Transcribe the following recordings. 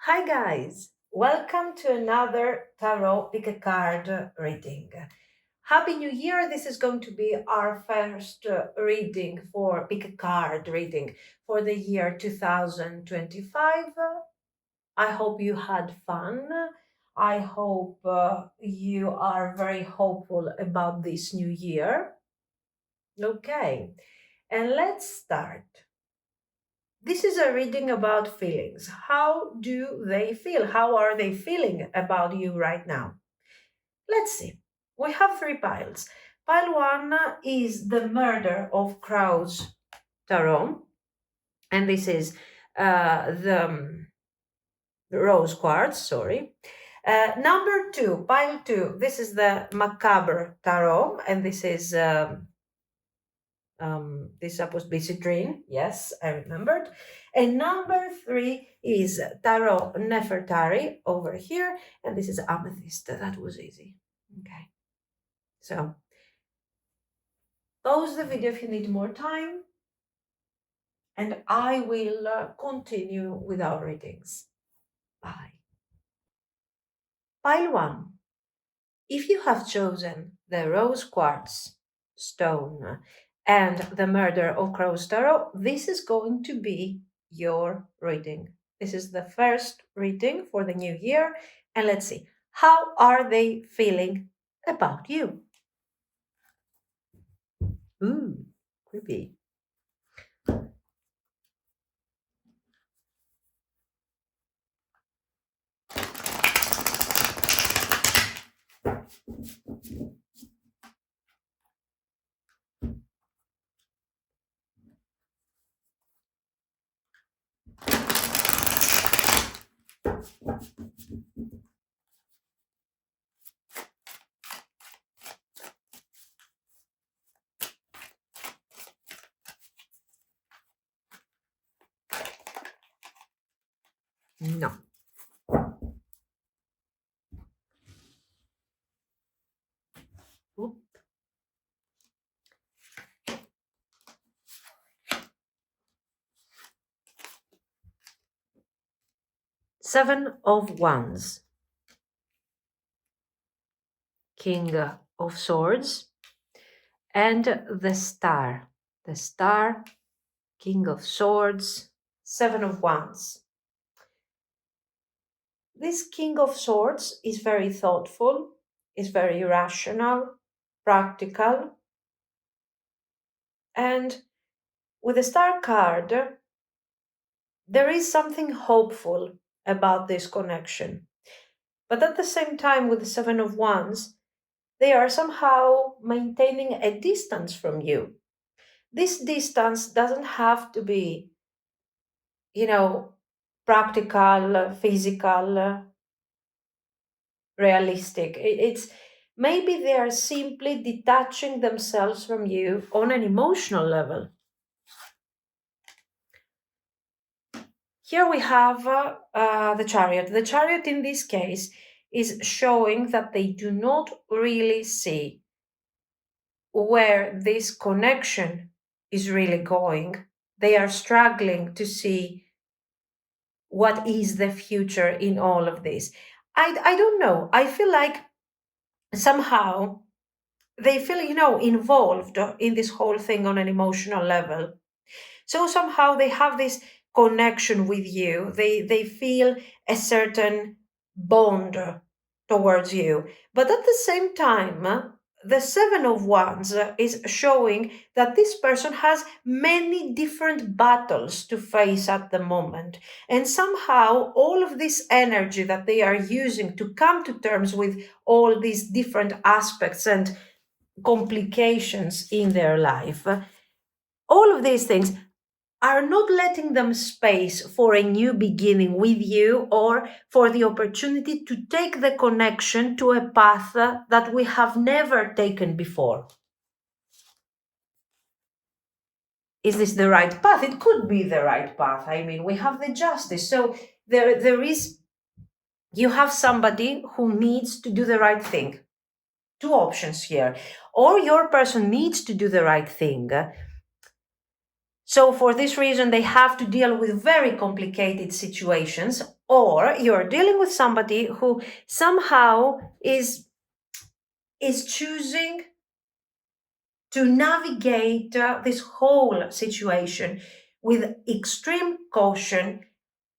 Hi guys, welcome to another tarot pick a card reading. Happy New Year! This is going to be our first reading for pick a card reading for the year 2025. I hope you had fun. I hope you are very hopeful about this new year. Okay, and let's start. This is a reading about feelings. How do they feel? How are they feeling about you right now? Let's see. We have three piles. Pile one is the murder of QUARTZ tarot, and this is the rose quartz, sorry. Number two, pile two, this is the Macabre tarot, and this is supposed to be CITRINE. Yes, I remembered. And number three is tarot Nefertari over here, and this is amethyst. That was easy. Okay, so pause the video if you need more time, and I will continue with our readings. Bye. Pile one. If you have chosen the rose quartz stone and the murder of QUARTZ tarot, this is going to be your reading. This is the first reading for the new year, and let's see, how are they feeling about you? Ooh, creepy. No. Oop. Seven of Wands, King of Swords, and the Star. The Star, King of Swords, Seven of Wands. This King of Swords is very thoughtful, is very rational, practical, and with the Star card, there is something hopeful about this connection. But at the same time, with the Seven of Wands, they are somehow maintaining a distance from you. This distance doesn't have to be, practical, physical, realistic. It's maybe they are simply detaching themselves from you on an emotional level. Here we have the Chariot. The Chariot in this case is showing that they do not really see where this connection is really going. They are struggling to see what is the future in all of this. I don't know. I feel like somehow they feel, involved in this whole thing on an emotional level. So somehow they have this connection with you. They feel a certain bond towards you. But at the same time, the Seven of Wands is showing that this person has many different battles to face at the moment. And somehow all of this energy that they are using to come to terms with all these different aspects and complications in their life, all of these things are not letting them space for a new beginning with you or for the opportunity to take the connection to a path that we have never taken before. Is this the right path? It could be the right path. I mean, we have the Justice. So there is, you have somebody who needs to do the right thing. Two options here. Or your person needs to do the right thing. So for this reason, they have to deal with very complicated situations, or you're dealing with somebody who somehow is choosing to navigate this whole situation with extreme caution,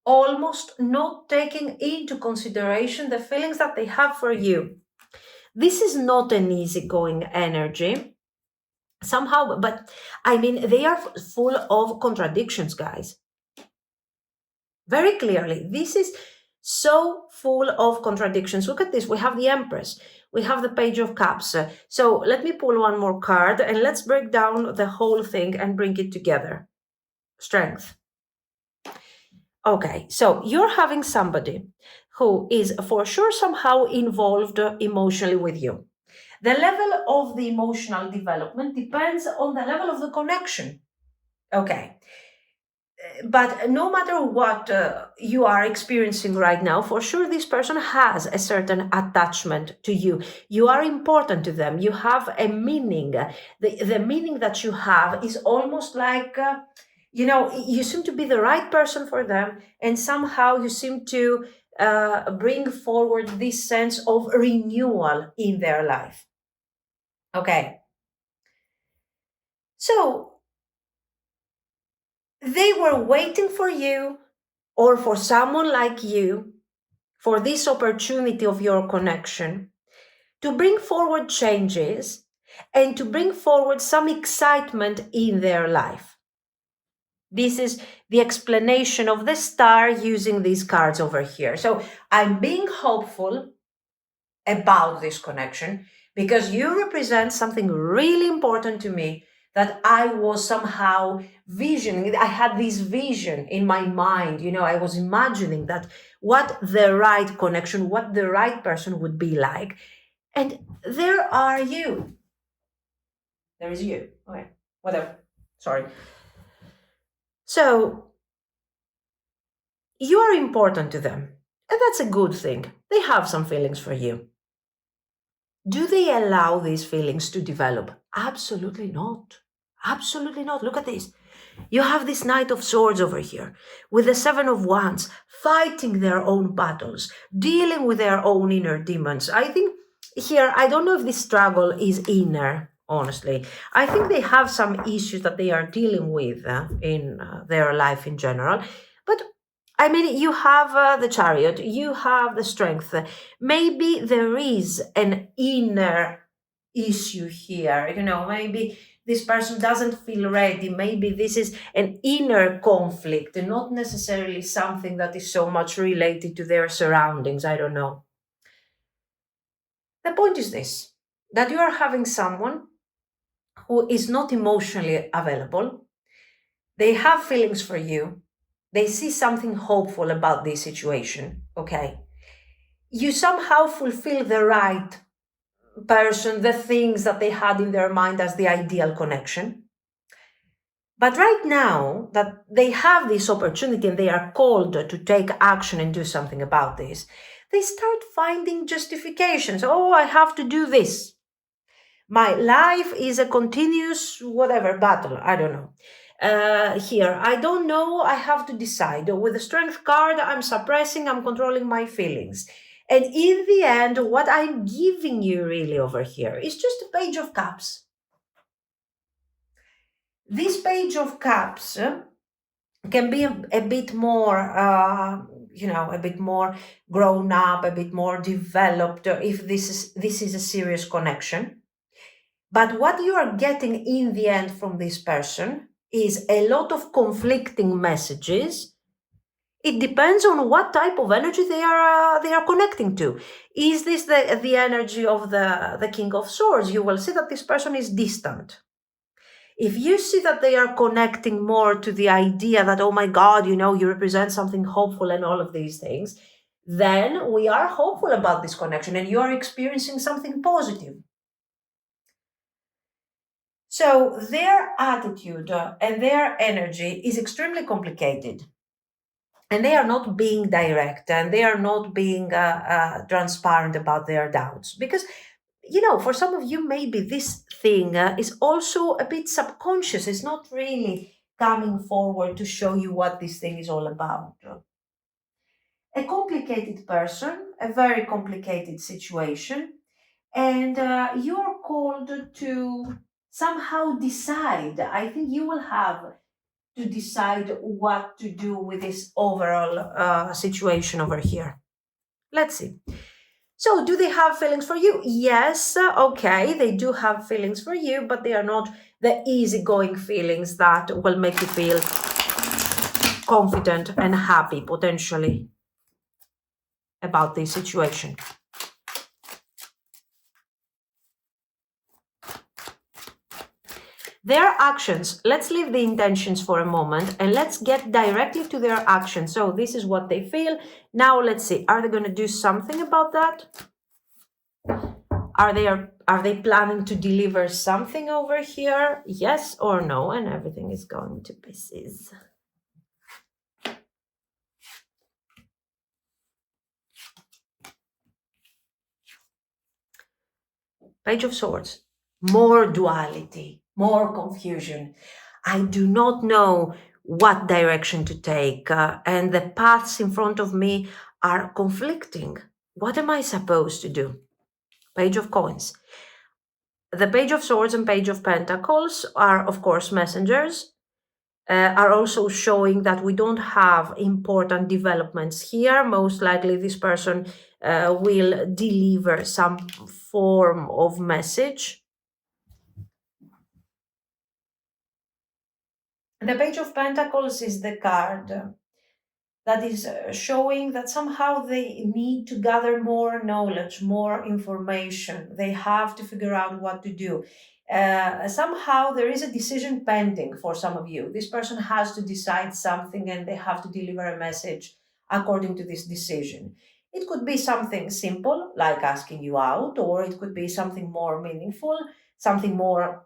almost not taking into consideration the feelings that they have for you. This is not an easygoing energy somehow, but I mean, they are full of contradictions, guys. Very clearly, this is so full of contradictions. Look at this. We have the Empress. We have the Page of Cups. So let me pull one more card and let's break down the whole thing and bring it together. Strength. Okay, so you're having somebody who is for sure somehow involved emotionally with you. The level of the emotional development depends on the level of the connection. Okay. But no matter what you are experiencing right now, for sure this person has a certain attachment to you. You are important to them. You have a meaning. The meaning that you have is almost like, you seem to be the right person for them, and somehow you seem to bring forward this sense of renewal in their life. Okay. So they were waiting for you or for someone like you for this opportunity of your connection to bring forward changes and to bring forward some excitement in their life. This is the explanation of the star using these cards over here. So I'm being hopeful about this connection because you represent something really important to me that I was somehow visioning. I had this vision in my mind, I was imagining that what the right connection, what the right person would be like. And there are you. There is you. Okay, whatever. Sorry. So you are important to them. And that's a good thing. They have some feelings for you. Do they allow these feelings to develop? Absolutely not. Absolutely not. Look at this. You have this Knight of Swords over here with the Seven of Wands fighting their own battles, dealing with their own inner demons. I think here, I don't know if this struggle is inner, honestly. I think they have some issues that they are dealing with in their life in general. But I mean, you have the Chariot, you have the Strength. Maybe there is an inner issue here, maybe this person doesn't feel ready. Maybe this is an inner conflict and not necessarily something that is so much related to their surroundings. I don't know. The point is this, that you are having someone who is not emotionally available. They have feelings for you. They see something hopeful about this situation. Okay. You somehow fulfill the right person, the things that they had in their mind as the ideal connection. But right now that they have this opportunity and they are called to take action and do something about this, they start finding justifications. Oh, I have to do this. My life is a continuous whatever battle. I don't know. Here, I don't know. I have to decide. With the Strength card, I'm suppressing, I'm controlling my feelings. And in the end, what I'm giving you really over here is just a Page of Cups. This Page of Cups can be a bit more, a bit more grown up, a bit more developed if this is a serious connection. But what you are getting in the end from this person is a lot of conflicting messages. It depends on what type of energy they are connecting to. Is this the energy of the King of Swords? You will see that this person is distant. If you see that they are connecting more to the idea that, oh my God, you represent something hopeful and all of these things, then we are hopeful about this connection and you are experiencing something positive. So their attitude and their energy is extremely complicated. And they are not being direct and they are not being transparent about their doubts. Because, for some of you, maybe this thing is also a bit subconscious. It's not really coming forward to show you what this thing is all about. a complicated person, a very complicated situation, and you're called to somehow decide. I think you will have to decide what to do with this overall situation over here. Let's see. So, do they have feelings for you? Yes, okay, they do have feelings for you, but they are not the easygoing feelings that will make you feel confident and happy potentially about this situation. Their actions, let's leave the intentions for a moment and let's get directly to their actions. So this is what they feel. Now let's see, are they going to do something about that? Are they planning to deliver something over here? Yes or no? And everything is going to pieces. Page of Swords. More duality, more confusion. I do not know what direction to take, and the paths in front of me are conflicting. What am I supposed to do? Page of Coins. The Page of Swords and Page of Pentacles are, of course, messengers, are also showing that we don't have important developments here. Most likely this person will deliver some form of message. The Page of Pentacles is the card that is showing that somehow they need to gather more knowledge, more information. They have to figure out what to do. Somehow there is a decision pending for some of you. This person has to decide something and they have to deliver a message according to this decision. It could be something simple, like asking you out, or it could be something more meaningful, something more,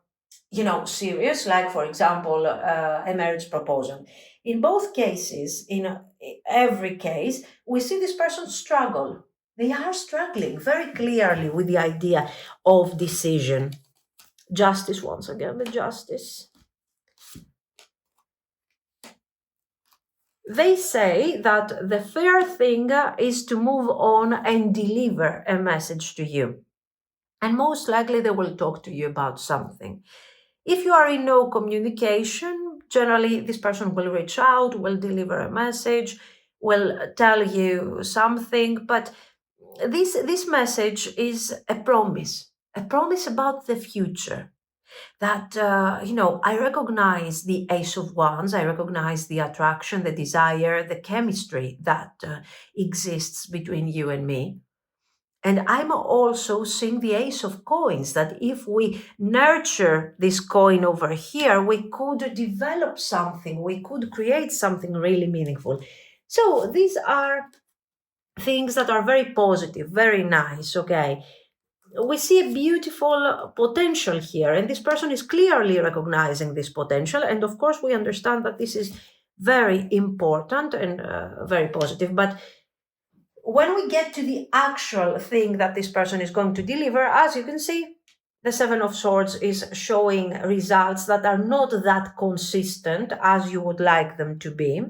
serious, like, for example, a marriage proposal. In both cases, in every case, we see this person struggle. They are struggling very clearly with the idea of decision. Justice, once again, the Justice. They say that the fair thing is to move on and deliver a message to you. And most likely they will talk to you about something. If you are in no communication, generally this person will reach out, will deliver a message, will tell you something, but this message is a promise about the future. That, I recognize the Ace of Wands, I recognize the attraction, the desire, the chemistry that exists between you and me. And I'm also seeing the Ace of Coins, that if we nurture this coin over here, we could develop something, we could create something really meaningful. So these are things that are very positive, very nice, okay? We see a beautiful potential here, and this person is clearly recognizing this potential. And of course, we understand that this is very important and very positive. But when we get to the actual thing that this person is going to deliver, as you can see, the Seven of Swords is showing results that are not that consistent as you would like them to be.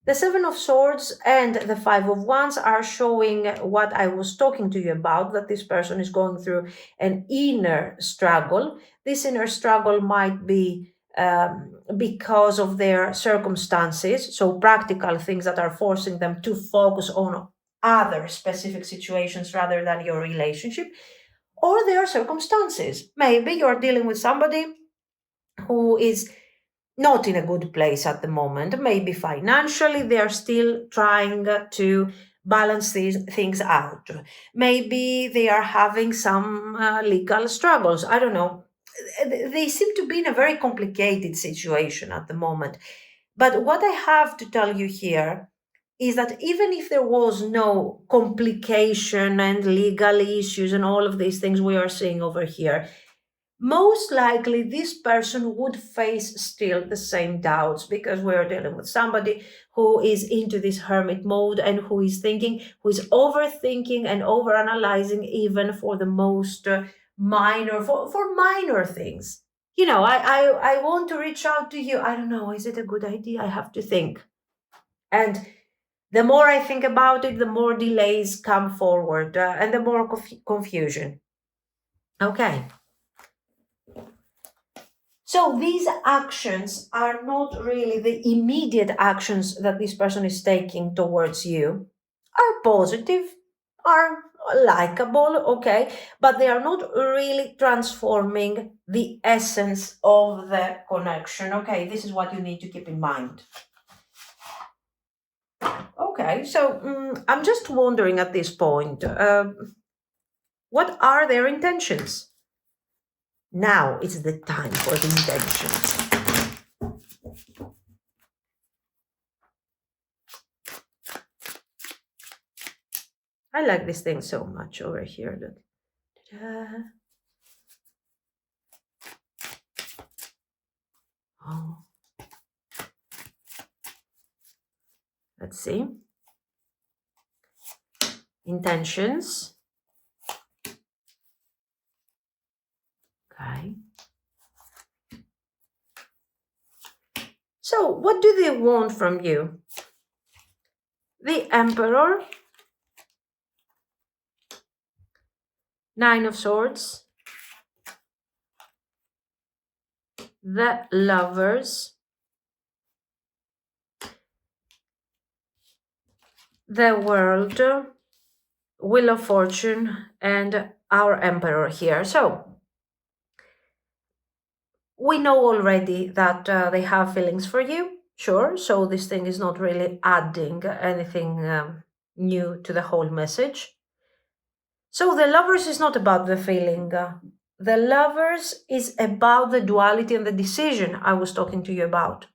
The Seven of Swords and the Five of Wands are showing what I was talking to you about, that this person is going through an inner struggle. This inner struggle might be because of their circumstances, so practical things that are forcing them to focus on other specific situations rather than your relationship, or their circumstances. Maybe you're dealing with somebody who is not in a good place at the moment. Maybe financially they are still trying to balance these things out. Maybe they are having some legal struggles. I don't know. They seem to be in a very complicated situation at the moment. But what I have to tell you here is that even if there was no complication and legal issues and all of these things we are seeing over here, most likely this person would face still the same doubts, because we're dealing with somebody who is into this hermit mode and who is thinking, who is overthinking and overanalyzing even for the most minor, for minor things. I want to reach out to you. I don't know, is it a good idea? I have to think. And The more I think about it, the more delays come forward and the more confusion. Okay. So these actions are not really the immediate actions that this person is taking towards you. Are positive, are likable, okay, but they are not really transforming the essence of the connection. Okay, this is what you need to keep in mind. Okay, so I'm just wondering at this point, what are their intentions? Now is the time for the intentions. I like this thing so much over here. Look. Ta-da. Oh. Let's see. Intentions. Okay. So, what do they want from you? The Emperor, Nine of Swords, the Lovers, the World, Wheel of Fortune, and our Emperor here. So, we know already that they have feelings for you, sure. So, this thing is not really adding anything new to the whole message. So the lovers is not about the feeling. The lovers is about the duality and the decision I was talking to you about.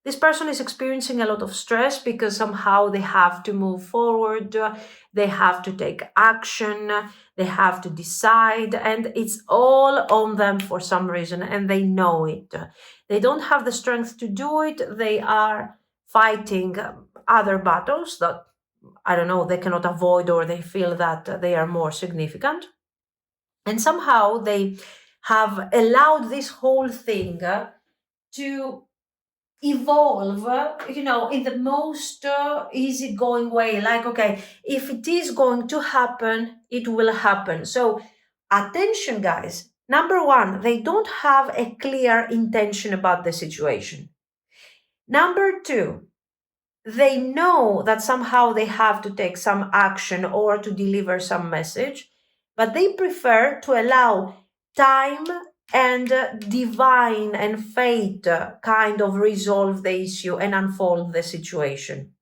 This person is experiencing a lot of stress because somehow they have to move forward, they have to take action, they have to decide, and it's all on them for some reason, and they know it. They don't have the strength to do it, they are fighting other battles that I don't know, they cannot avoid or they feel that they are more significant. And somehow they have allowed this whole thing to evolve, in the most easygoing way. Like, okay, if it is going to happen, it will happen. So, attention, guys. Number one, they don't have a clear intention about the situation. Number two, they know that somehow they have to take some action or to deliver some message, but they prefer to allow time and divine and fate kind of resolve the issue and unfold the situation.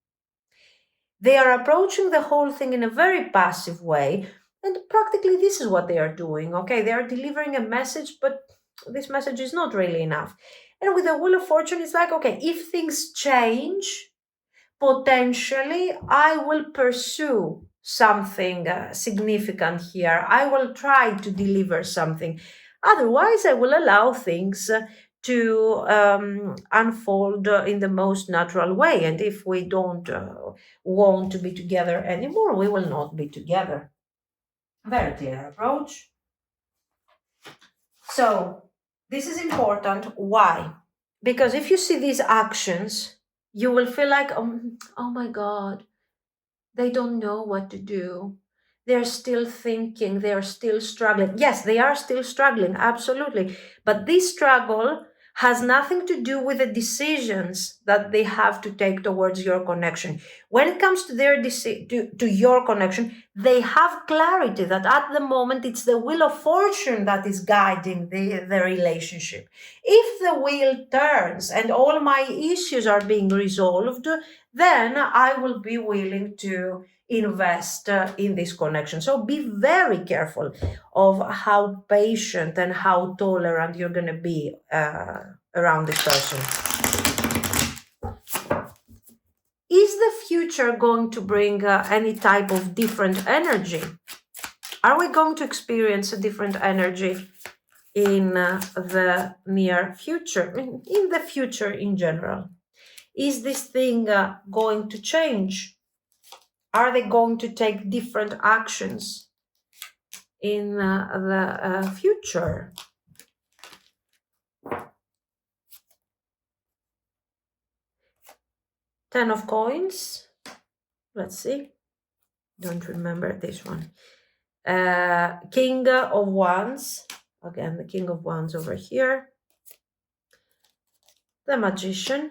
They are approaching the whole thing in a very passive way, and practically this is what they are doing. Okay, they are delivering a message, but this message is not really enough. And with the Wheel of Fortune, it's like, okay, if things change, potentially I will pursue something significant here. I will try to deliver something. Otherwise, I will allow things to unfold in the most natural way. And if we don't want to be together anymore, we will not be together. Very clear approach. So, this is important. Why? Because if you see these actions, you will feel like, oh my God, they don't know what to do. They're still thinking, they're still struggling. Yes, they are still struggling, absolutely. But this struggle has nothing to do with the decisions that they have to take towards your connection. When it comes to their to your connection, they have clarity that at the moment it's the Wheel of Fortune that is guiding the relationship. If the wheel turns and all my issues are being resolved, then I will be willing to invest in this connection. So be very careful of how patient and how tolerant you're going to be around this person. Is the future going to bring any type of different energy? Are we going to experience a different energy in the near future, in the future in general? Is this thing going to change? Are they going to take different actions in the future? Ten of Coins, Let's see. Don't remember this one. King of Wands. Again, the King of Wands over here. The Magician.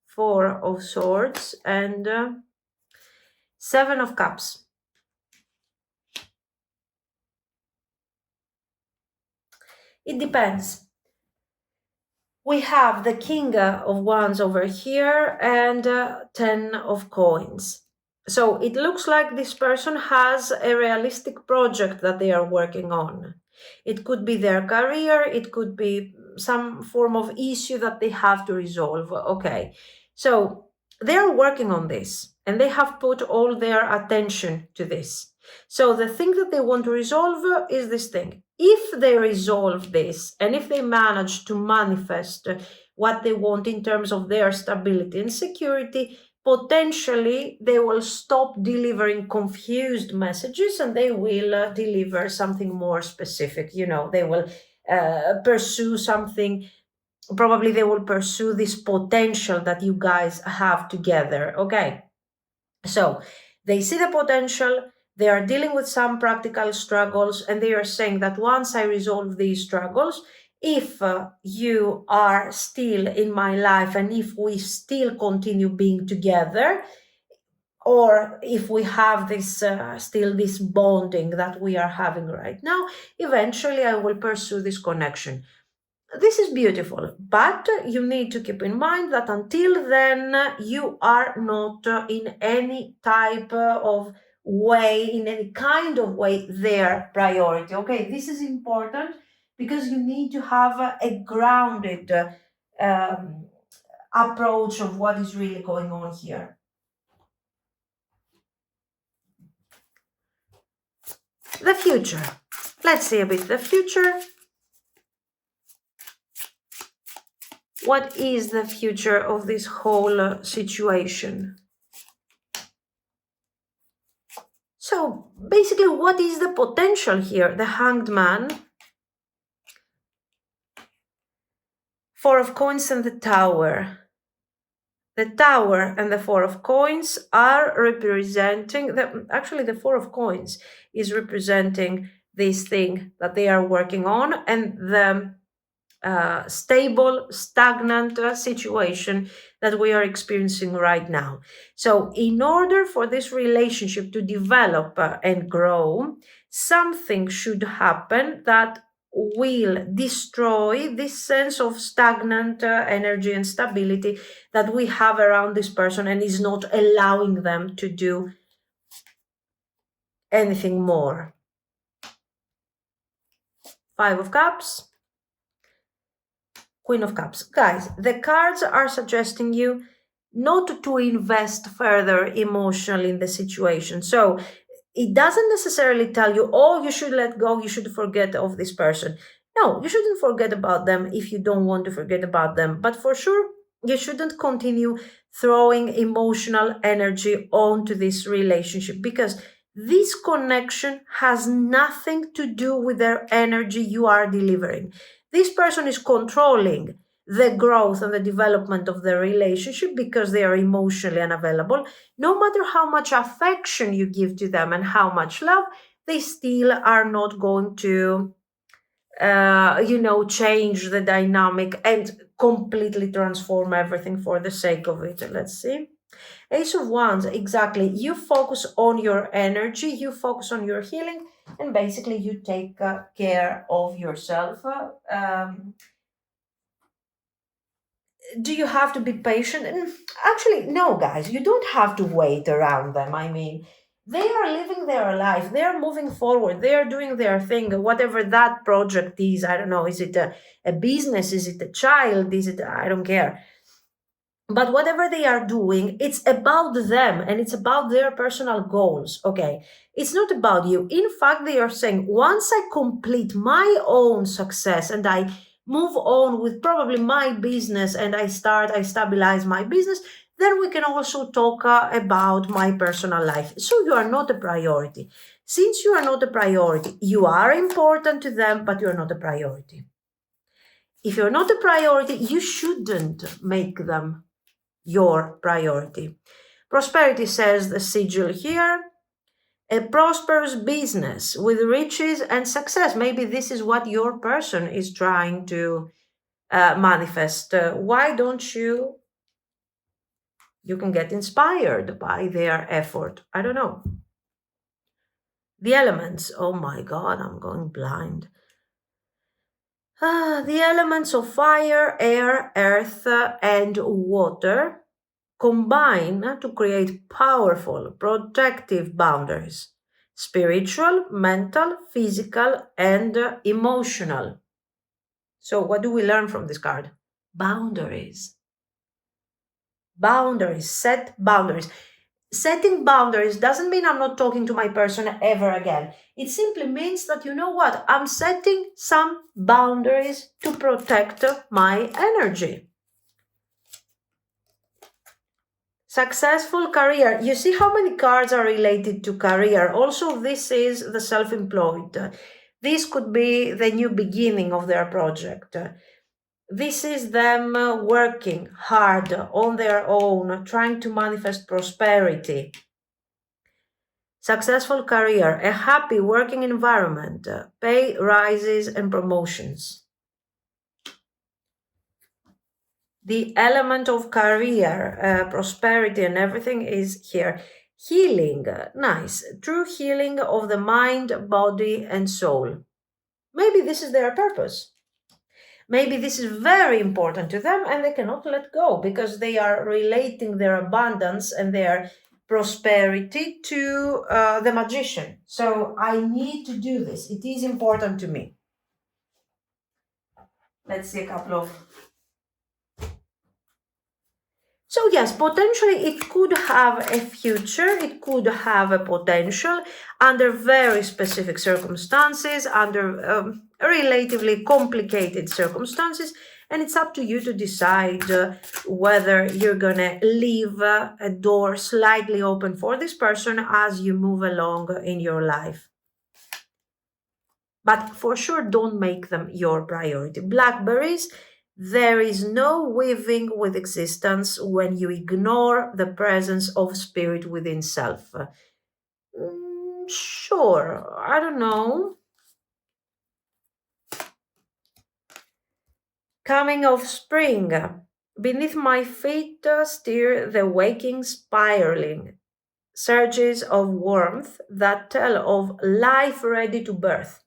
Four of Swords and Seven of Cups. It depends. We have the King of Wands over here and 10 of Coins. So it looks like this person has a realistic project that they are working on. It could be their career, it could be some form of issue that they have to resolve. Okay, so they are working on this and they have put all their attention to this. So the thing that they want to resolve is this thing. If they resolve this and if they manage to manifest what they want in terms of their stability and security, potentially they will stop delivering confused messages and they will deliver something more specific. You know, they will pursue something. Probably they will pursue this potential that you guys have together. Okay, so they see the potential, they are dealing with some practical struggles, and they are saying that once I resolve these struggles, if you are still in my life and if we still continue being together, or if we have this still this bonding that we are having right now, eventually I will pursue this connection. This is beautiful, but you need to keep in mind that until then, you are not in any type of way, in any kind of way, their priority. Okay, this is important because you need to have a grounded um, approach of what is really going on here. The future. Let's see a bit the future. What is the future of this whole situation? So basically, what is the potential here? The Hanged Man, Four of Coins and the Tower. The Tower and the Four of Coins are representing, actually the Four of Coins is representing this thing that they are working on, and the stable, stagnant situation that we are experiencing right now. So, in order for this relationship to develop and grow, something should happen that will destroy this sense of stagnant energy and stability that we have around this person and is not allowing them to do anything more. Five of Cups. Queen of Cups. Guys, the cards are suggesting you not to invest further emotionally in the situation. So it doesn't necessarily tell you, oh, you should let go, you should forget of this person. No, you shouldn't forget about them if you don't want to forget about them. But for sure, you shouldn't continue throwing emotional energy onto this relationship because this connection has nothing to do with their energy you are delivering. This person is controlling the growth and the development of the relationship because they are emotionally unavailable. No matter how much affection you give to them and how much love, they still are not going to, change the dynamic and completely transform everything for the sake of it. Let's see. Ace of Wands, exactly. You focus on your energy, you focus on your healing, and basically you take care of yourself. Do you have to be patient? Actually, no, guys, you don't have to wait around them. I mean, they are living their life, they are moving forward, they are doing their thing, whatever that project is. I don't know, is it a business? Is it a child? Is it, I don't care. But whatever they are doing, it's about them and it's about their personal goals. Okay. It's not about you. In fact, they are saying, once I complete my own success and I move on with probably my business and I stabilize my business, then we can also talk about my personal life. So you are not a priority. Since you are not a priority, you are important to them, but you're not a priority. If you're not a priority, you shouldn't make them your priority. Prosperity, says the sigil here. A prosperous business with riches and success. Maybe this is what your person is trying to manifest. Why don't you can get inspired by their effort? I don't know. The elements. Oh my God, I'm going blind. The elements of fire, air, earth, and water combine to create powerful protective boundaries: spiritual, mental, physical, and emotional. So, what do we learn from this card? Boundaries. Boundaries. Set boundaries. Setting boundaries doesn't mean I'm not talking to my person ever again. It simply means that, you know what, I'm setting some boundaries to protect my energy. Successful career. You see how many cards are related to career. Also, this is the self-employed. This could be the new beginning of their project. This is them working hard on their own, trying to manifest prosperity. Successful career, a happy working environment, pay rises and promotions. The element of career, prosperity and everything is here. Healing, nice. True healing of the mind, body, and soul. Maybe this is their purpose. Maybe this is very important to them and they cannot let go because they are relating their abundance and their prosperity to the magician. So I need to do this. It is important to me. Let's see a couple of. So yes, potentially it could have a future, it could have a potential under very specific circumstances, under relatively complicated circumstances, and it's up to you to decide whether you're gonna leave a door slightly open for this person as you move along in your life. But for sure, don't make them your priority. Blackberries. There is no weaving with existence when you ignore the presence of spirit within self. Sure, I don't know. Coming of spring. Beneath my feet steer the waking spiraling surges of warmth that tell of life ready to birth.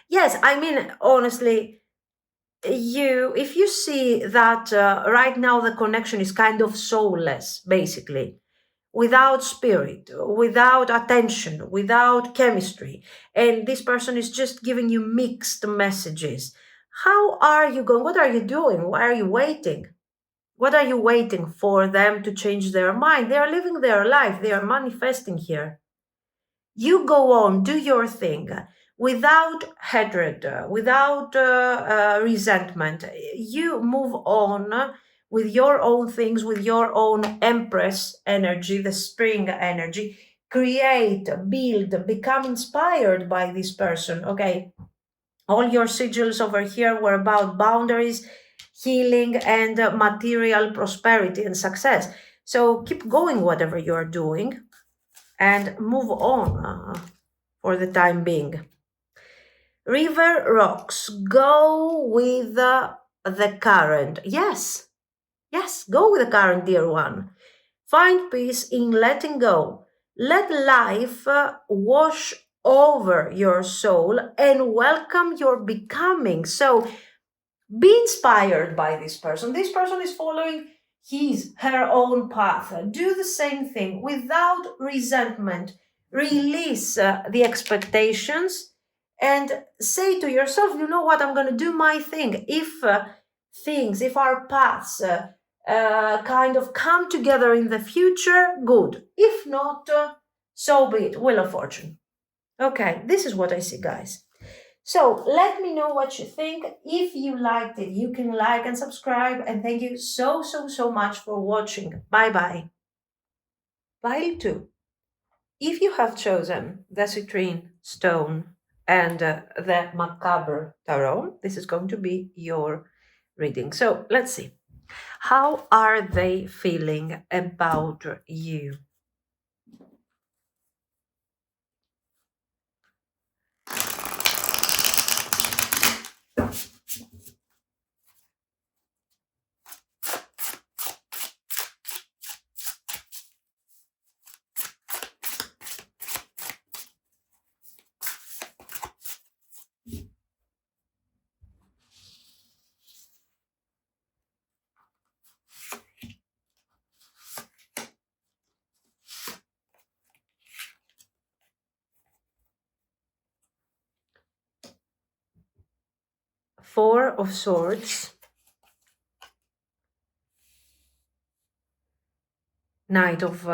Yes, I mean, honestly, if you see that right now the connection is kind of soulless, basically, without spirit, without attention, without chemistry, and this person is just giving you mixed messages, how are you going? What are you doing? Why are you waiting? What are you waiting for them to change their mind? They are living their life, they are manifesting here. You go on, do your thing without hatred, without resentment. You move on with your own things, with your own empress energy, the spring energy. Create, build, become inspired by this person. Okay, all your sigils over here were about boundaries, healing, and material prosperity and success. So keep going, whatever you are doing, and move on for the time being. River rocks. Go with the current. Yes, go with the current, dear one. Find peace in letting go. Let life wash over your soul and welcome your becoming. So be inspired by this person. This person is following her own path. Do the same thing without resentment. Release the expectations and say to yourself, you know what, I'm going to do my thing. If our paths kind of come together in the future, good. If not, so be it. Wheel of Fortune. Okay, this is what I see, guys. So let me know what you think. If you liked it, you can like and subscribe. And thank you so, so, so much for watching. Bye-bye. Pile 2. If you have chosen the citrine stone and the Macabre tarot, this is going to be your reading. So let's see. How are they feeling about you? Four of Swords, Knight of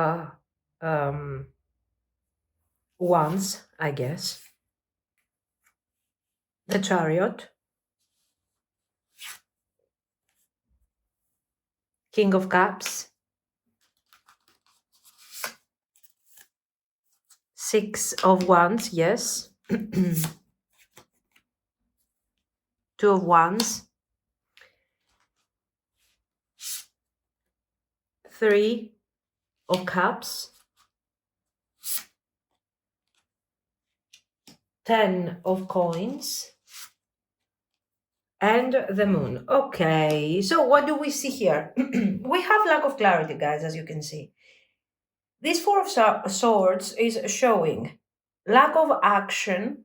Wands, I guess, the Chariot, King of Cups, Six of Wands, yes, Two of Wands, Three of Cups, 10 of Coins, and the Moon. Okay, so what do we see here? We have lack of clarity, guys, as you can see. This Four of Swords is showing lack of action,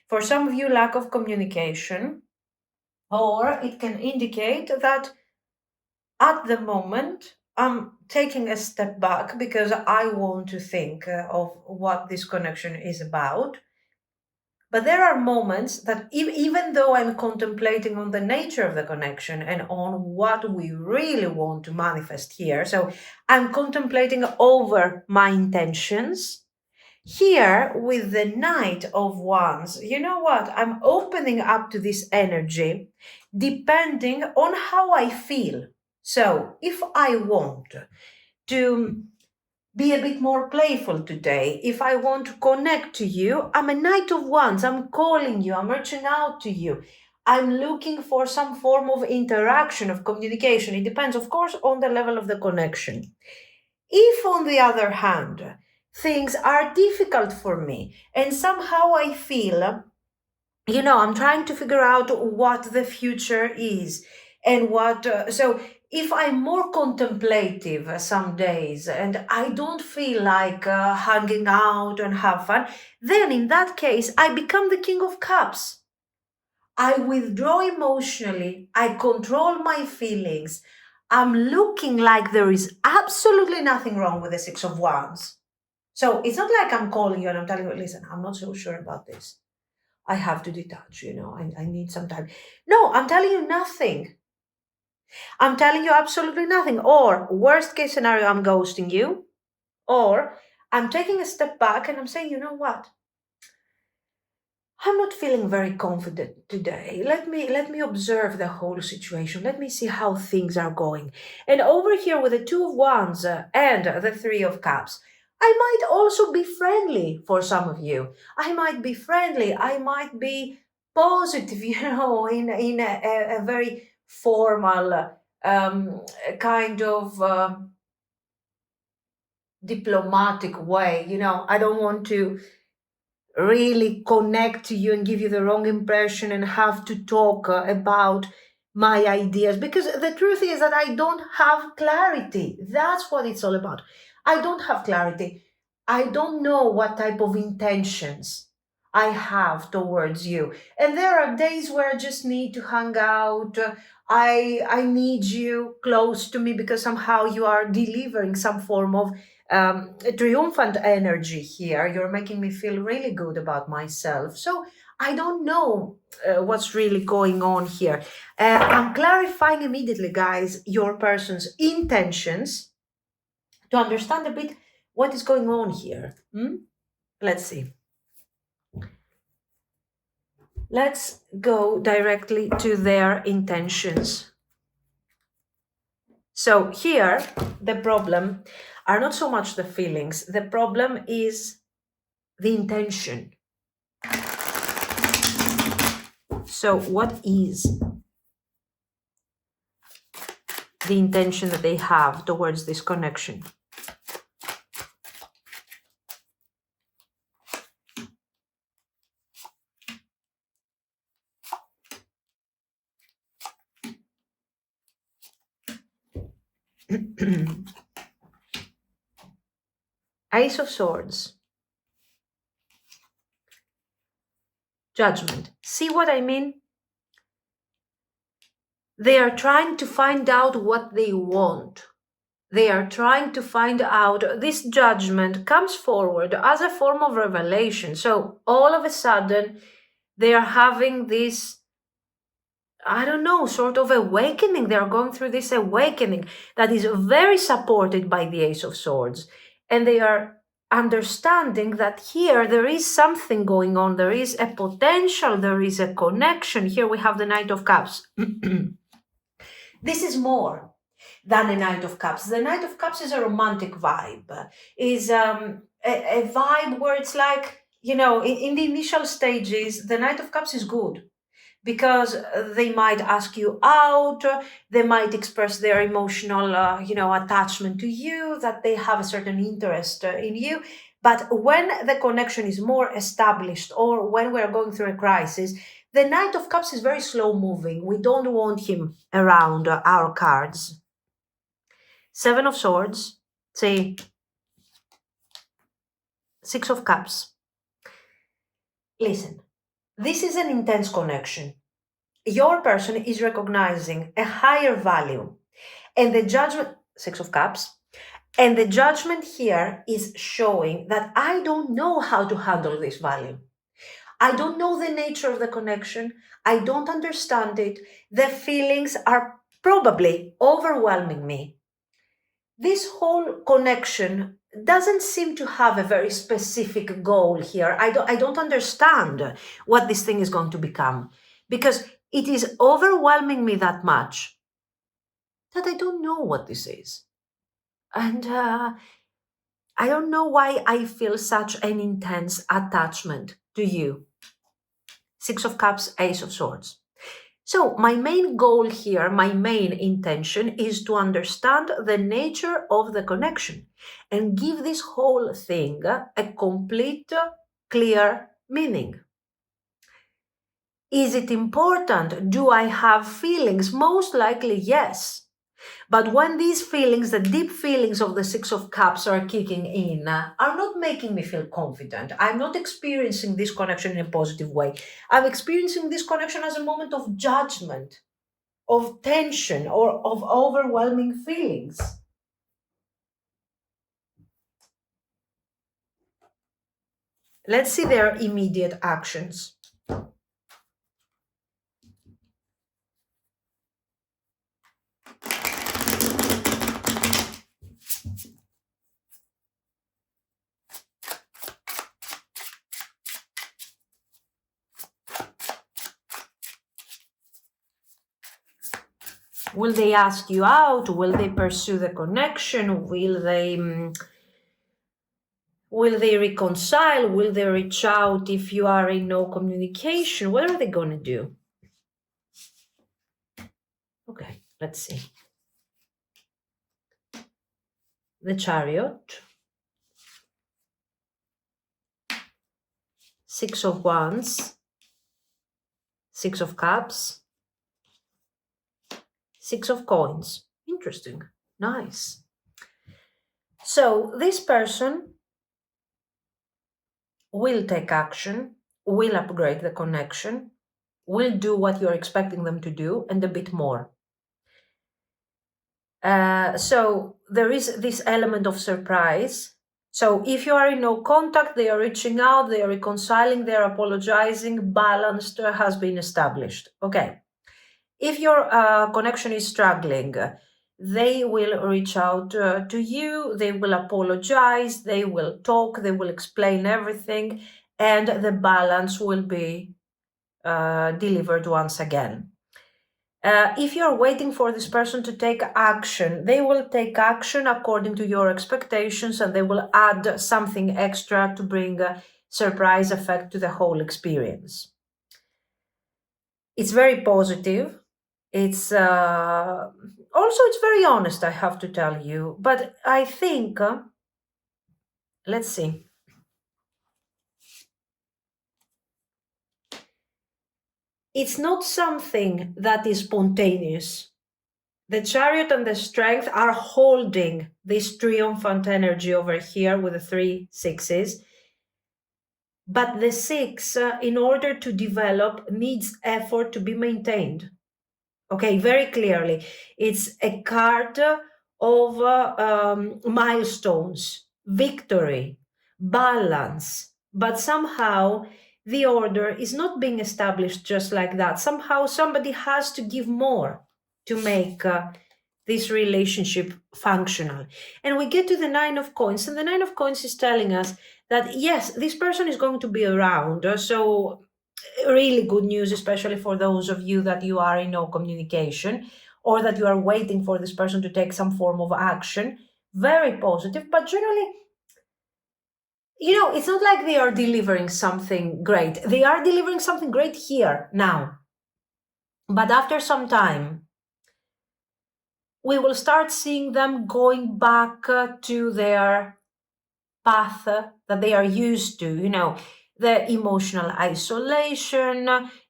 for some of you, lack of communication, or it can indicate that at the moment I'm taking a step back because I want to think of what this connection is about. But there are moments that even though I'm contemplating on the nature of the connection and on what we really want to manifest here, so I'm contemplating over my intentions. Here, with the Knight of Wands, you know what? I'm opening up to this energy depending on how I feel. So, if I want to be a bit more playful today, if I want to connect to you, I'm a Knight of Wands. I'm calling you, I'm reaching out to you. I'm looking for some form of interaction, of communication. It depends, of course, on the level of the connection. If, on the other hand, things are difficult for me and somehow I feel, I'm trying to figure out what the future is and so if I'm more contemplative some days and I don't feel like hanging out and have fun, then in that case, I become the King of Cups. I withdraw emotionally, I control my feelings. I'm looking like there is absolutely nothing wrong with the Six of Wands. So it's not like I'm calling you and I'm telling you, listen, I'm not so sure about this. I have to detach, I need some time. No, I'm telling you nothing. I'm telling you absolutely nothing. Or, worst case scenario, I'm ghosting you. Or, I'm taking a step back and I'm saying, you know what? I'm not feeling very confident today. Let me observe the whole situation. Let me see how things are going. And over here with the Two of Wands and the Three of Cups, I might also be friendly for some of you. I might be friendly. I might be positive, in a very formal kind of diplomatic way. I don't want to really connect to you and give you the wrong impression and have to talk about my ideas, because the truth is that I don't have clarity. That's what it's all about. I don't have clarity. I don't know what type of intentions I have towards you, and there are days where I just need to hang out. I need you close to me because somehow you are delivering some form of triumphant energy here. You're making me feel really good about myself. So I don't know what's really going on here. I'm clarifying immediately, guys, your person's intentions to understand a bit what is going on here. Let's see. Let's go directly to their intentions. So here, the problem are not so much the feelings. The problem is the intention. So what is the intention that they have towards this connection. Ace of Swords. Judgment. See what I mean? They are trying to find out what they want. They are trying to find out. This Judgment comes forward as a form of revelation. So all of a sudden, they are having this, I don't know, sort of awakening. They are going through this awakening that is very supported by the Ace of Swords. And they are understanding that here there is something going on. There is a potential. There is a connection. Here we have the Knight of Cups. This is more than a Knight of Cups. The Knight of Cups is a romantic vibe. Is a vibe where it's like, in the initial stages, the Knight of Cups is good because they might ask you out, they might express their emotional, attachment to you, that they have a certain interest in you. But when the connection is more established or when we're going through a crisis, the Knight of Cups is very slow moving. We don't want him around our cards. Seven of Swords, say, Six of Cups. Listen, this is an intense connection. Your person is recognizing a higher value. And the Judgment, Six of Cups, and the Judgment here is showing that I don't know how to handle this value. I don't know the nature of the connection. I don't understand it. The feelings are probably overwhelming me. This whole connection doesn't seem to have a very specific goal here. I don't understand what this thing is going to become because it is overwhelming me that much that I don't know what this is. And I don't know why I feel such an intense attachment to you. Six of Cups, Ace of Swords. So my main goal here, my main intention is to understand the nature of the connection and give this whole thing a complete, clear meaning. Is it important? Do I have feelings? Most likely, yes. But when these feelings, the deep feelings of the Six of Cups are kicking in, are not making me feel confident. I'm not experiencing this connection in a positive way. I'm experiencing this connection as a moment of judgment, of tension, or of overwhelming feelings. Let's see their immediate actions. Will they ask you out? Will they pursue the connection? Will they reconcile? Will they reach out if you are in no communication? What are they going to do? Okay, let's see. The Chariot. Six of Wands. Six of Cups. Six of Coins. Interesting. Nice. So this person will take action, will upgrade the connection, will do what you're expecting them to do, and a bit more. So there is this element of surprise. So if you are in no contact, they are reaching out, they are reconciling, they are apologizing, balanced has been established. Okay. If your connection is struggling, they will reach out to you, they will apologize, they will talk, they will explain everything, and the balance will be delivered once again. If you're waiting for this person to take action, they will take action according to your expectations and they will add something extra to bring a surprise effect to the whole experience. It's very positive. It's also, it's very honest, I have to tell you. But I think, let's see. It's not something that is spontaneous. The chariot and the strength are holding this triumphant energy over here with the 3 sixes. But the 6, in order to develop, needs effort to be maintained. Okay, very clearly. It's a card of milestones, victory, balance. But somehow the order is not being established just like that. Somehow somebody has to give more to make this relationship functional. And we get to the 9 of coins, and the 9 of coins is telling us that yes, this person is going to be around. So really good news, especially for those of you that you are in no communication or that you are waiting for this person to take some form of action. Very positive, but generally, it's not like they are delivering something great. They are delivering something great here now. But after some time, we will start seeing them going back to their path that they are used to, the emotional isolation,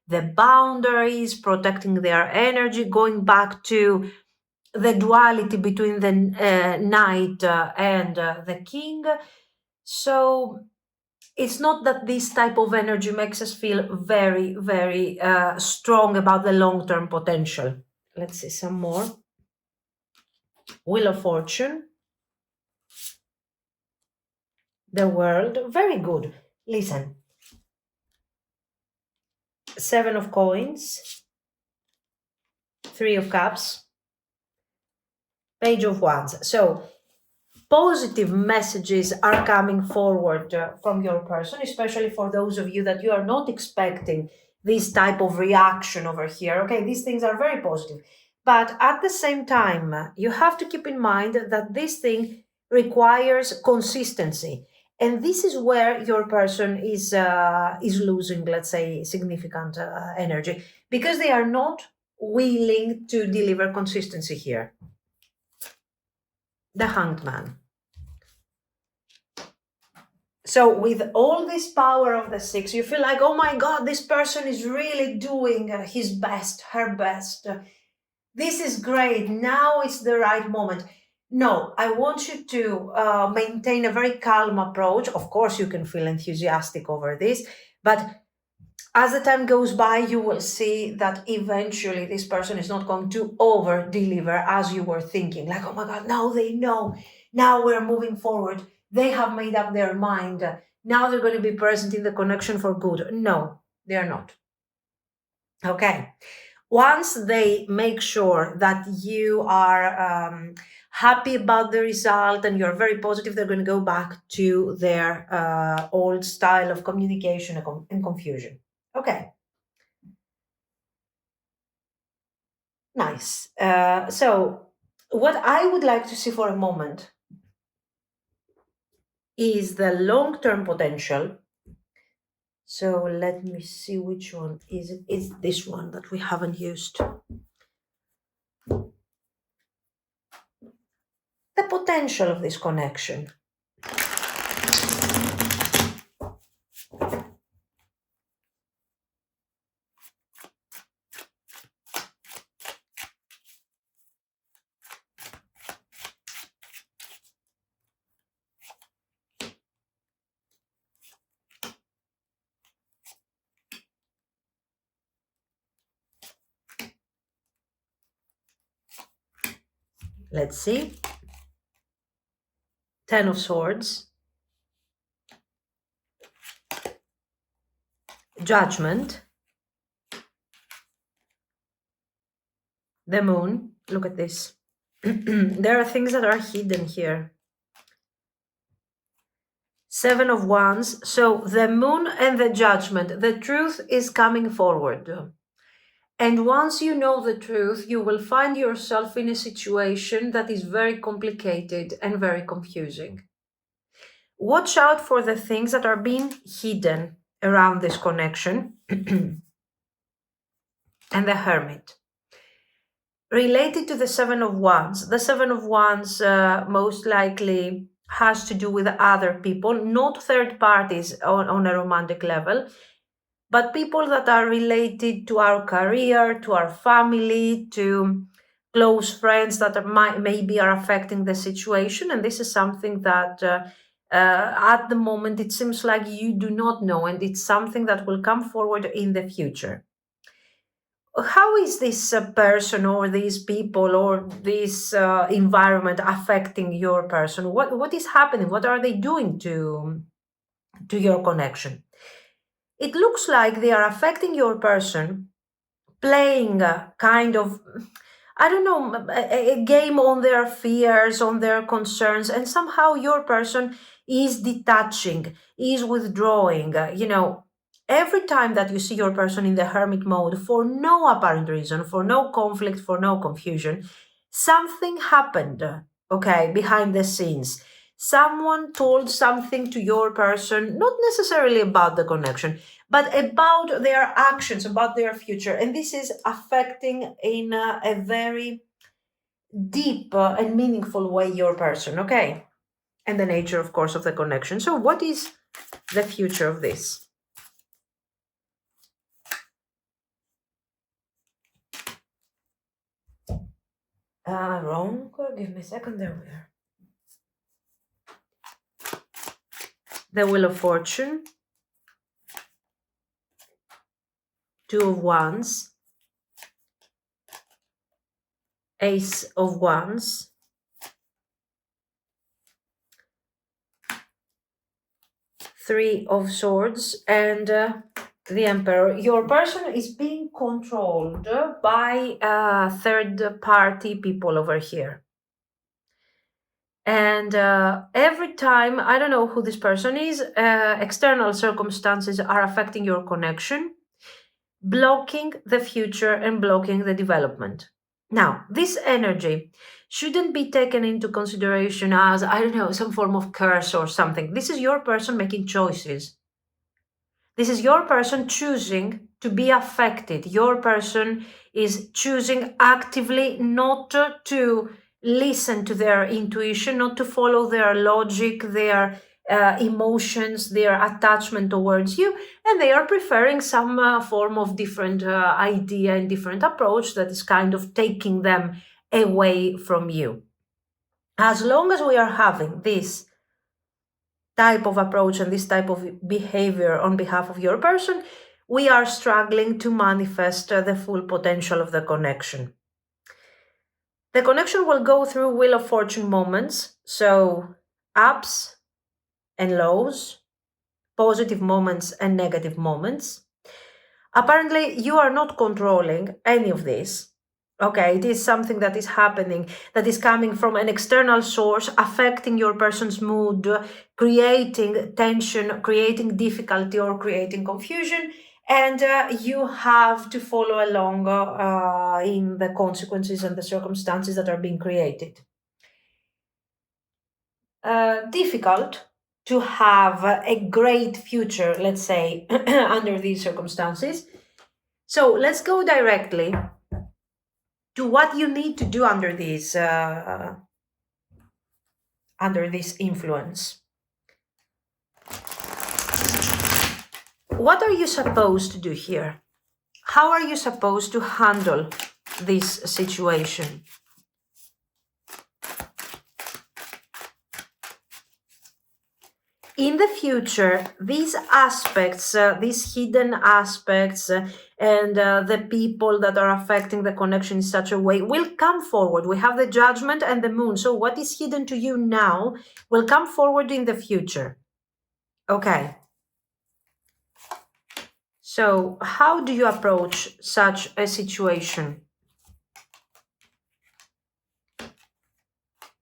the boundaries, protecting their energy, going back to the duality between the knight and the king. So it's not that this type of energy makes us feel very, very strong about the long-term potential. Let's see some more. Wheel of Fortune. The World. Very good. Listen. 7 of Coins. 3 of Cups. Page of Wands. So positive messages are coming forward from your person, especially for those of you that you are not expecting this type of reaction over here. Okay, these things are very positive. But at the same time, you have to keep in mind that this thing requires consistency. And this is where your person is losing, let's say, significant energy, because they are not willing to deliver consistency here. The Hanged Man. So with all this power of the 6, you feel like, oh my God, this person is really doing his best, her best. This is great. Now is the right moment. No, I want you to maintain a very calm approach. Of course, you can feel enthusiastic over this, but as the time goes by, you will see that eventually this person is not going to over deliver as you were thinking. Like, oh my God, now they know. Now we're moving forward. They have made up their mind. Now they're going to be present in the connection for good. No, they are not. Okay. Once they make sure that you are happy about the result and you're very positive, they're going to go back to their old style of communication and confusion. Okay. Nice. So what I would like to see for a moment is the long-term potential. So let me see which one is it. It's this one that we haven't used. The potential of this connection. Let's see. 10 of Swords. Judgment. The Moon. Look at this. There are things that are hidden here. 7 of Wands. So the Moon and the Judgment. The truth is coming forward. And once you know the truth, you will find yourself in a situation that is very complicated and very confusing. Watch out for the things that are being hidden around this connection. And the Hermit. related to the Seven of Wands. The Seven of Wands most likely has to do with other people, not third parties on a romantic level, but people that are related to our career, to our family, to close friends that maybe are affecting the situation. And this is something that at the moment it seems like you do not know, and it's something that will come forward in the future. How is this person or these people or this environment affecting your person? What is happening? What are they doing to your connection? It looks like they are affecting your person, playing a kind of, I don't know, a game on their fears, on their concerns, and somehow your person is detaching, is withdrawing. Every time that you see your person in the hermit mode for no apparent reason, for no conflict, for no confusion, something happened, okay, behind the scenes. Someone told something to your person, not necessarily about the connection, but about their actions, about their future. And this is affecting in a very deep and meaningful way your person, okay? And the nature, of course, of the connection. So, what is the future of this? Wrong. Give me a second. There we are. The Wheel of Fortune, Two of Wands, Ace of Wands, Three of Swords, and the Emperor. Your person is being controlled by third party people over here. And every time, I don't know who this person is, external circumstances are affecting your connection, blocking the future and blocking the development. Now, this energy shouldn't be taken into consideration as, I don't know, some form of curse or something. This is your person making choices. This is your person choosing to be affected. Your person is choosing actively not to listen to their intuition, not to follow their logic, their emotions, their attachment towards you, and they are preferring some form of different idea and different approach that is kind of taking them away from you. As long as we are having this type of approach and this type of behavior on behalf of your person, we are struggling to manifest the full potential of the connection. The connection will go through Wheel of Fortune moments, so ups and lows, positive moments and negative moments. Apparently, you are not controlling any of this. Okay, it is something that is happening, that is coming from an external source, affecting your person's mood, creating tension, creating difficulty, or creating confusion. And you have to follow along in the consequences and the circumstances that are being created. Difficult to have a great future, let's say, under these circumstances. So let's go directly to what you need to do under this influence. What are you supposed to do here? How are you supposed to handle this situation? In the future, these aspects, these hidden aspects, and the people that are affecting the connection in such a way will come forward. We have the Judgment and the Moon. So what is hidden to you now will come forward in the future. Okay. So how do you approach such a situation?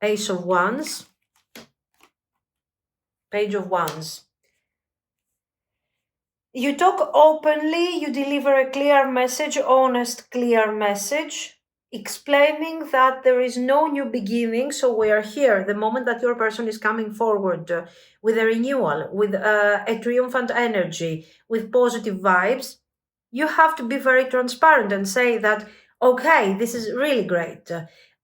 Ace of Wands, Page of Wands. You talk openly, you deliver a clear message, honest, clear message, explaining that there is no new beginning. So we are here. The moment that your person is coming forward with a renewal, with a triumphant energy, with positive vibes, you have to be very transparent and say that, Okay, this is really great.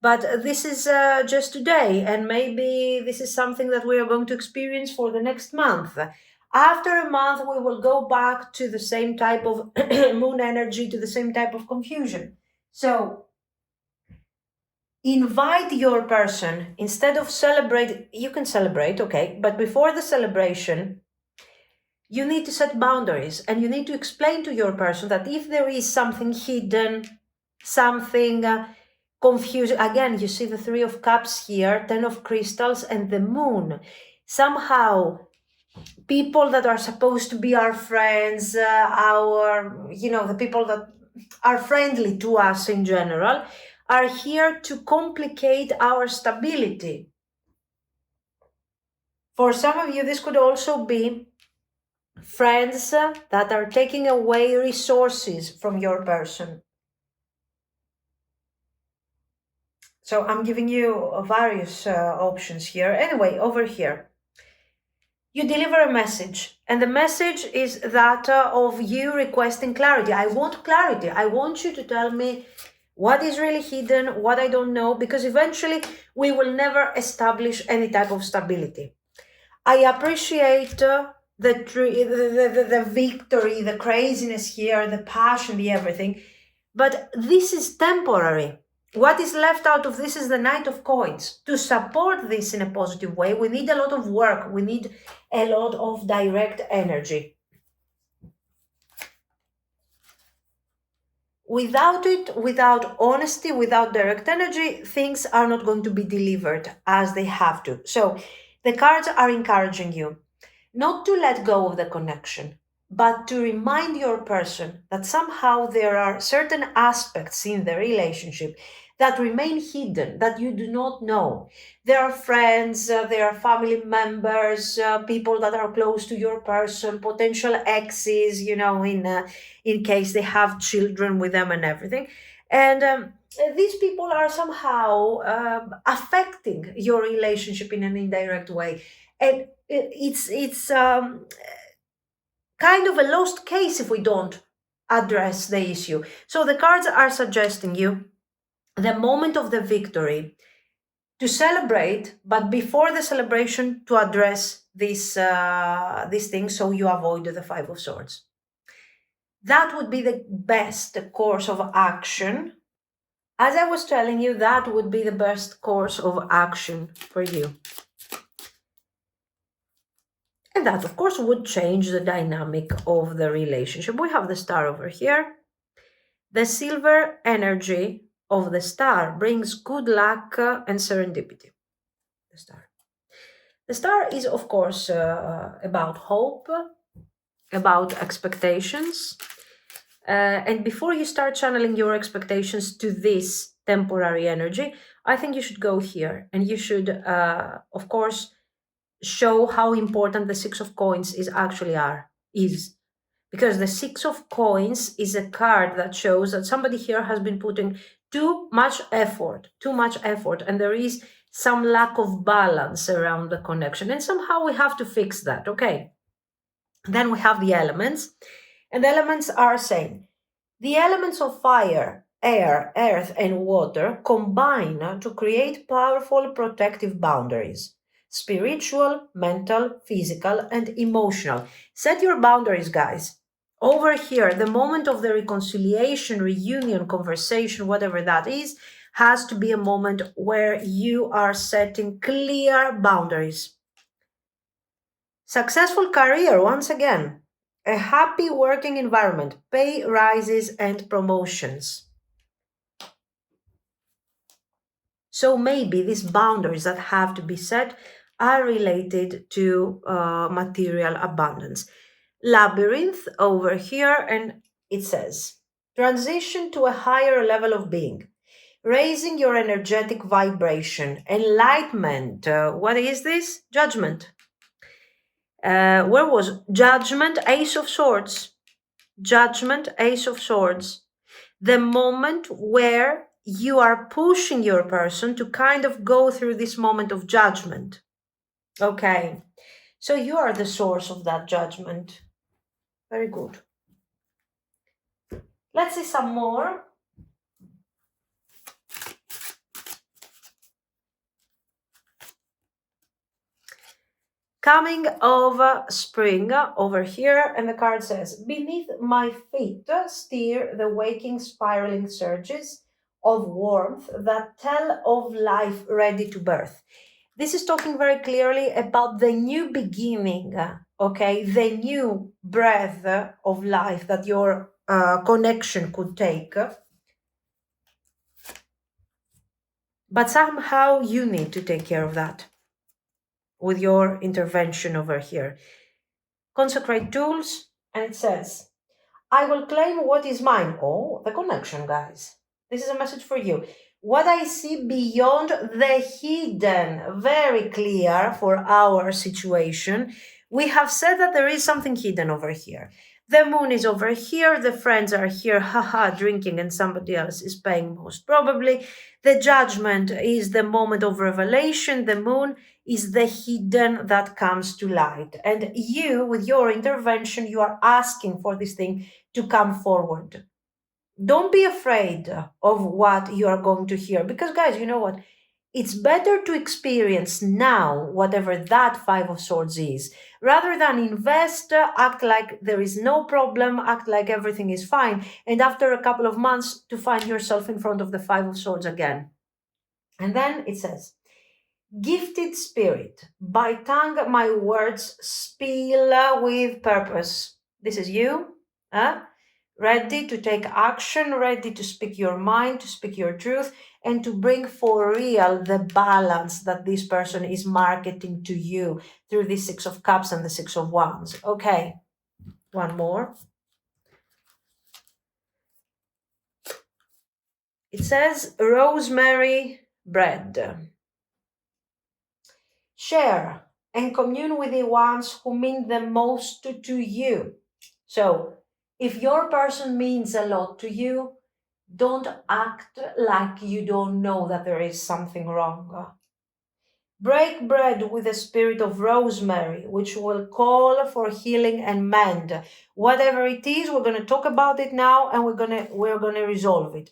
But this is just today, and maybe this is something that we are going to experience for the next month. After a month, we will go back to the same type of moon energy, to the same type of confusion. So invite your person instead of celebrate. You can celebrate, okay, but before the celebration, you need to set boundaries and you need to explain to your person that if there is something hidden, something confusing, again, you see the Three of Cups here, Ten of Crystals, and the Moon. Somehow, people that are supposed to be our friends, the people that are friendly to us in general, are here to complicate our stability. For some of you, this could also be friends that are taking away resources from your person. So I'm giving you various options here. Anyway, over here, you deliver a message, and the message is that of you requesting clarity. I want clarity. I want you to tell me what is really hidden, what I don't know, because eventually we will never establish any type of stability. I appreciate the victory, the craziness here, the passion, the everything, but this is temporary. What is left out of this is the Knight of Coins. To support this in a positive way, we need a lot of work. We need a lot of direct energy. Without it, without honesty, without direct energy, things are not going to be delivered as they have to. So the cards are encouraging you not to let go of the connection, but to remind your person that somehow there are certain aspects in the relationship that remain hidden, that you do not know. There are friends, there are family members, people that are close to your person, potential exes, in case they have children with them and everything. And these people are somehow affecting your relationship in an indirect way. And it's kind of a lost case if we don't address the issue. So the cards are suggesting you the moment of the victory to celebrate, but before the celebration to address this thing, so you avoid the Five of Swords. That would be the best course of action. As I was telling you, that would be the best course of action for you. And that, of course, would change the dynamic of the relationship. We have the Star over here. The silver energy of the Star brings good luck and serendipity. The Star. The Star is, of course, about hope, about expectations. And before you start channeling your expectations to this temporary energy, I think you should go here and you should, of course, show how important the Six of Coins is. Because the Six of Coins is a card that shows that somebody here has been putting too much effort, and there is some lack of balance around the connection. And somehow we have to fix that, okay? Then we have the elements, and the elements are saying the elements of fire, air, earth, and water combine to create powerful protective boundaries. Spiritual, mental, physical, and emotional. Set your boundaries, guys. Over here, the moment of the reconciliation, reunion, conversation, whatever that is, has to be a moment where you are setting clear boundaries. Successful career, once again. A happy working environment, pay rises and promotions. So maybe these boundaries that have to be set are related to material abundance. Labyrinth over here, and it says, transition to a higher level of being, raising your energetic vibration, enlightenment. What is this? Judgment. Where was Judgment? Ace of Swords. Judgment, Ace of Swords. The moment where you are pushing your person to kind of go through this moment of judgment. Okay, so you are the source of that judgment. Very good. Let's see some more. Coming of spring over here, and the card says, beneath my feet steer the waking spiraling surges of warmth that tell of life ready to birth. This is talking very clearly about the new beginning, okay, the new breath of life that your connection could take. But somehow you need to take care of that with your intervention over here. Consecrate tools, and it says, I will claim what is mine. Oh, the connection, guys. This is a message for you. What I see beyond the hidden, very clear for our situation. We have said that there is something hidden over here. The moon is over here, the friends are here, haha, drinking, and somebody else is paying most probably. The judgment is the moment of revelation, the moon is the hidden that comes to light. And you, with your intervention, you are asking for this thing to come forward. Don't be afraid of what you are going to hear, because, guys, you know what? It's better to experience now whatever that Five of Swords is, rather than invest, act like there is no problem, act like everything is fine, and after a couple of months to find yourself in front of the Five of Swords again. And then it says, gifted spirit, by tongue my words spill with purpose. This is you, ready to take action, ready to speak your mind, to speak your truth, and to bring for real the balance that this person is marketing to you through the Six of Cups and the Six of Wands. Okay, one more. It says rosemary bread. Share and commune with the ones who mean the most to you. So, if your person means a lot to you, don't act like you don't know that there is something wrong. Break bread with the spirit of rosemary, which will call for healing and mend. Whatever it is, we're going to talk about it now, and we're gonna resolve it.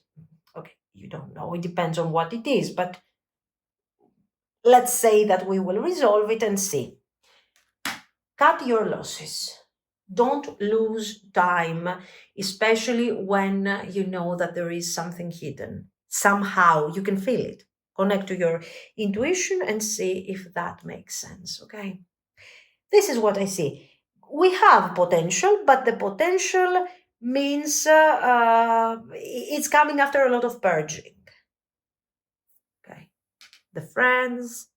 Okay, you don't know. It depends on what it is, but let's say that we will resolve it and see. Cut your losses. Don't lose time, especially when you know that there is something hidden. Somehow you can feel it. Connect to your intuition and see if that makes sense, okay? This is what I see. We have potential, but the potential means it's coming after a lot of purging. Okay. The friends,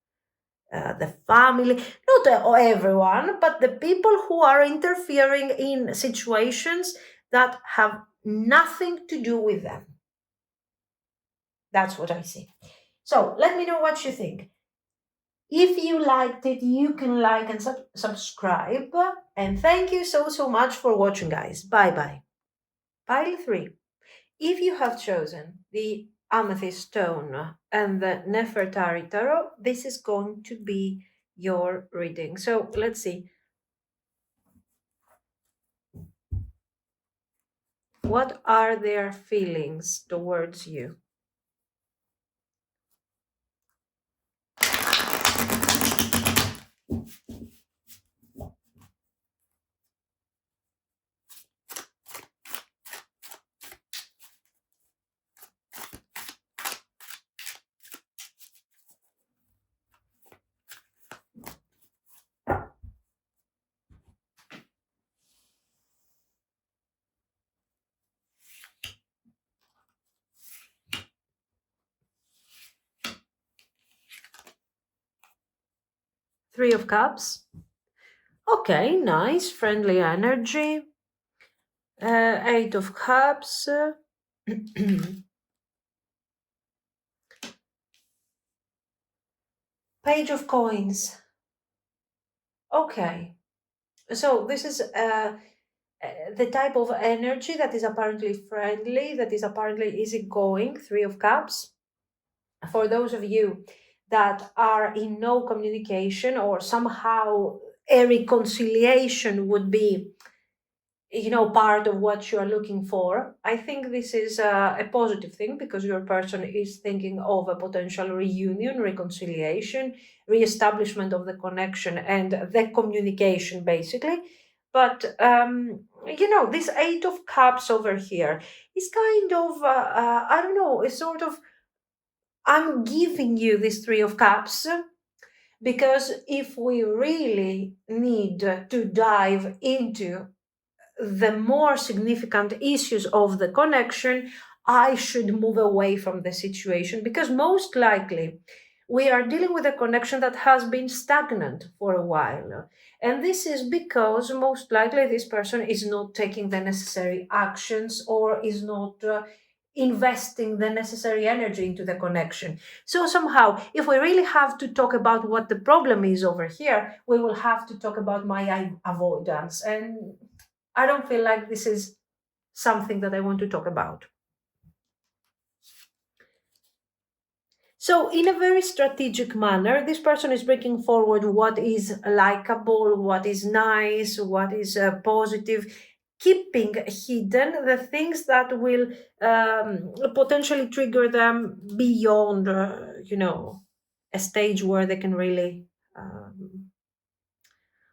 the family, not everyone, but the people who are interfering in situations that have nothing to do with them. That's what I see. So let me know what you think. If you liked it, you can like and subscribe. And thank you so much for watching, guys. Bye bye. Pile 3. If you have chosen the amethyst stone and the Nefertari tarot, this is going to be your reading. So let's see. What are their feelings towards you? Three of Cups. Okay, nice, friendly energy. Eight of Cups. Page of Coins. Okay, so this is the type of energy that is apparently friendly, that is apparently easygoing. Three of Cups. For those of you that are in no communication, or somehow a reconciliation would be part of what you are looking for. I think this is a positive thing because your person is thinking of a potential reunion, reconciliation, reestablishment of the connection and the communication, basically. But this Eight of Cups over here is kind of, I don't know, a sort of, I'm giving you this Three of Cups because if we really need to dive into the more significant issues of the connection, I should move away from the situation because most likely we are dealing with a connection that has been stagnant for a while. And this is because most likely this person is not taking the necessary actions or is not investing the necessary energy into the connection. So, somehow, if we really have to talk about what the problem is over here, we will have to talk about my avoidance. And I don't feel like this is something that I want to talk about. So, in a very strategic manner, this person is bringing forward what is likable, what is nice, what is positive, keeping hidden the things that will potentially trigger them beyond, a stage where they can really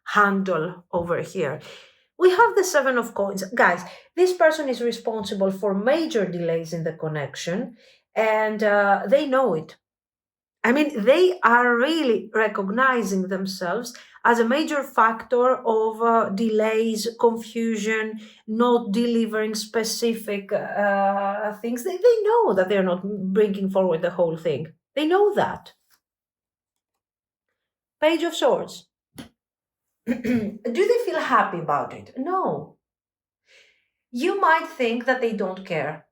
handle over here. We have the Seven of Coins. Guys, this person is responsible for major delays in the connection, and they know it. I mean, they are really recognizing themselves as a major factor of delays, confusion, not delivering specific things. They know that they're not bringing forward the whole thing. They know that. Page of Swords. Do they feel happy about it? No. You might think that they don't care.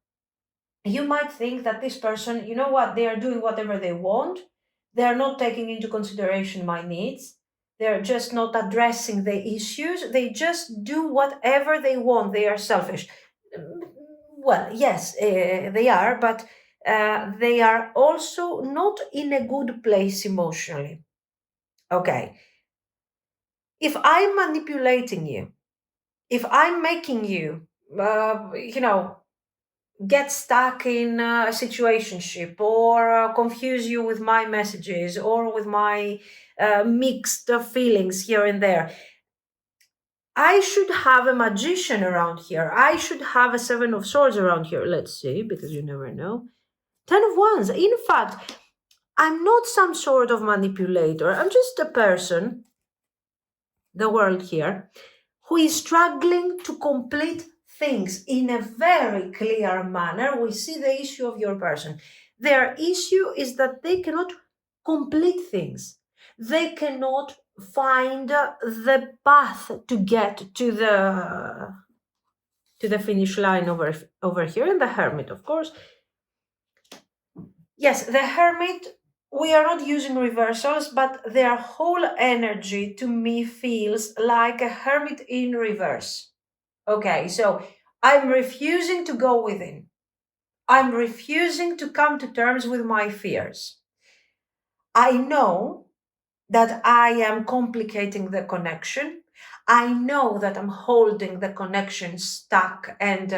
You might think that this person, you know what, they are doing whatever they want. They are not taking into consideration my needs. They're just not addressing the issues. They just do whatever they want. They are selfish. Well, yes, they are, but they are also not in a good place emotionally. Okay. If I'm manipulating you, if I'm making you, get stuck in a situationship or confuse you with my messages or with my mixed feelings here and there, I should have a magician around here. I should have a Seven of Swords around here. Let's see, because you never know. Ten of Wands. In fact, I'm not some sort of manipulator. I'm just a person, the world here, who is struggling to complete things in a very clear manner. We see the issue of your person. Their issue is that they cannot complete things. They cannot find the path to get to the finish line over here. And the Hermit, of course. Yes, the Hermit, we are not using reversals, but their whole energy to me feels like a Hermit in reverse. Okay, so I'm refusing to go within. I'm refusing to come to terms with my fears. I know that I am complicating the connection. I know that I'm holding the connection stuck and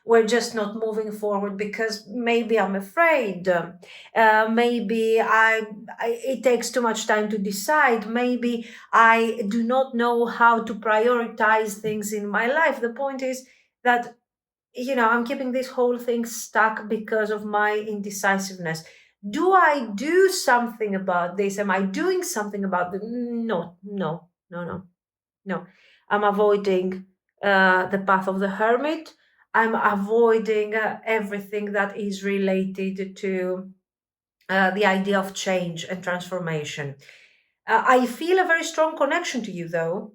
we're just not moving forward because maybe I'm afraid. Maybe it takes too much time to decide. Maybe I do not know how to prioritize things in my life. The point is that I'm keeping this whole thing stuck because of my indecisiveness. Do I do something about this? Am I doing something about it? No, no, no, no, no. I'm avoiding the path of the hermit. I'm avoiding everything that is related to the idea of change and transformation. I feel a very strong connection to you, though.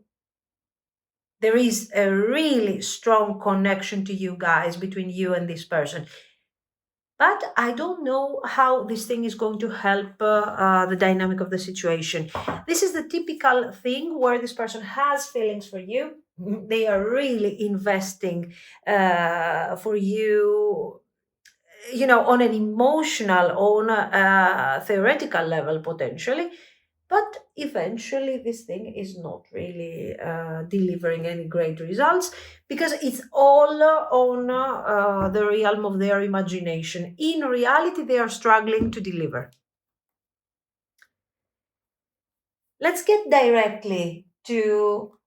There is a really strong connection to you guys between you and this person. But I don't know how this thing is going to help the dynamic of the situation. This is the typical thing where this person has feelings for you. They are really investing for you, on an emotional, on a theoretical level, potentially. but eventually this thing is not really delivering any great results because it's all on the realm of their imagination. In reality, they are struggling to deliver. Let's get directly to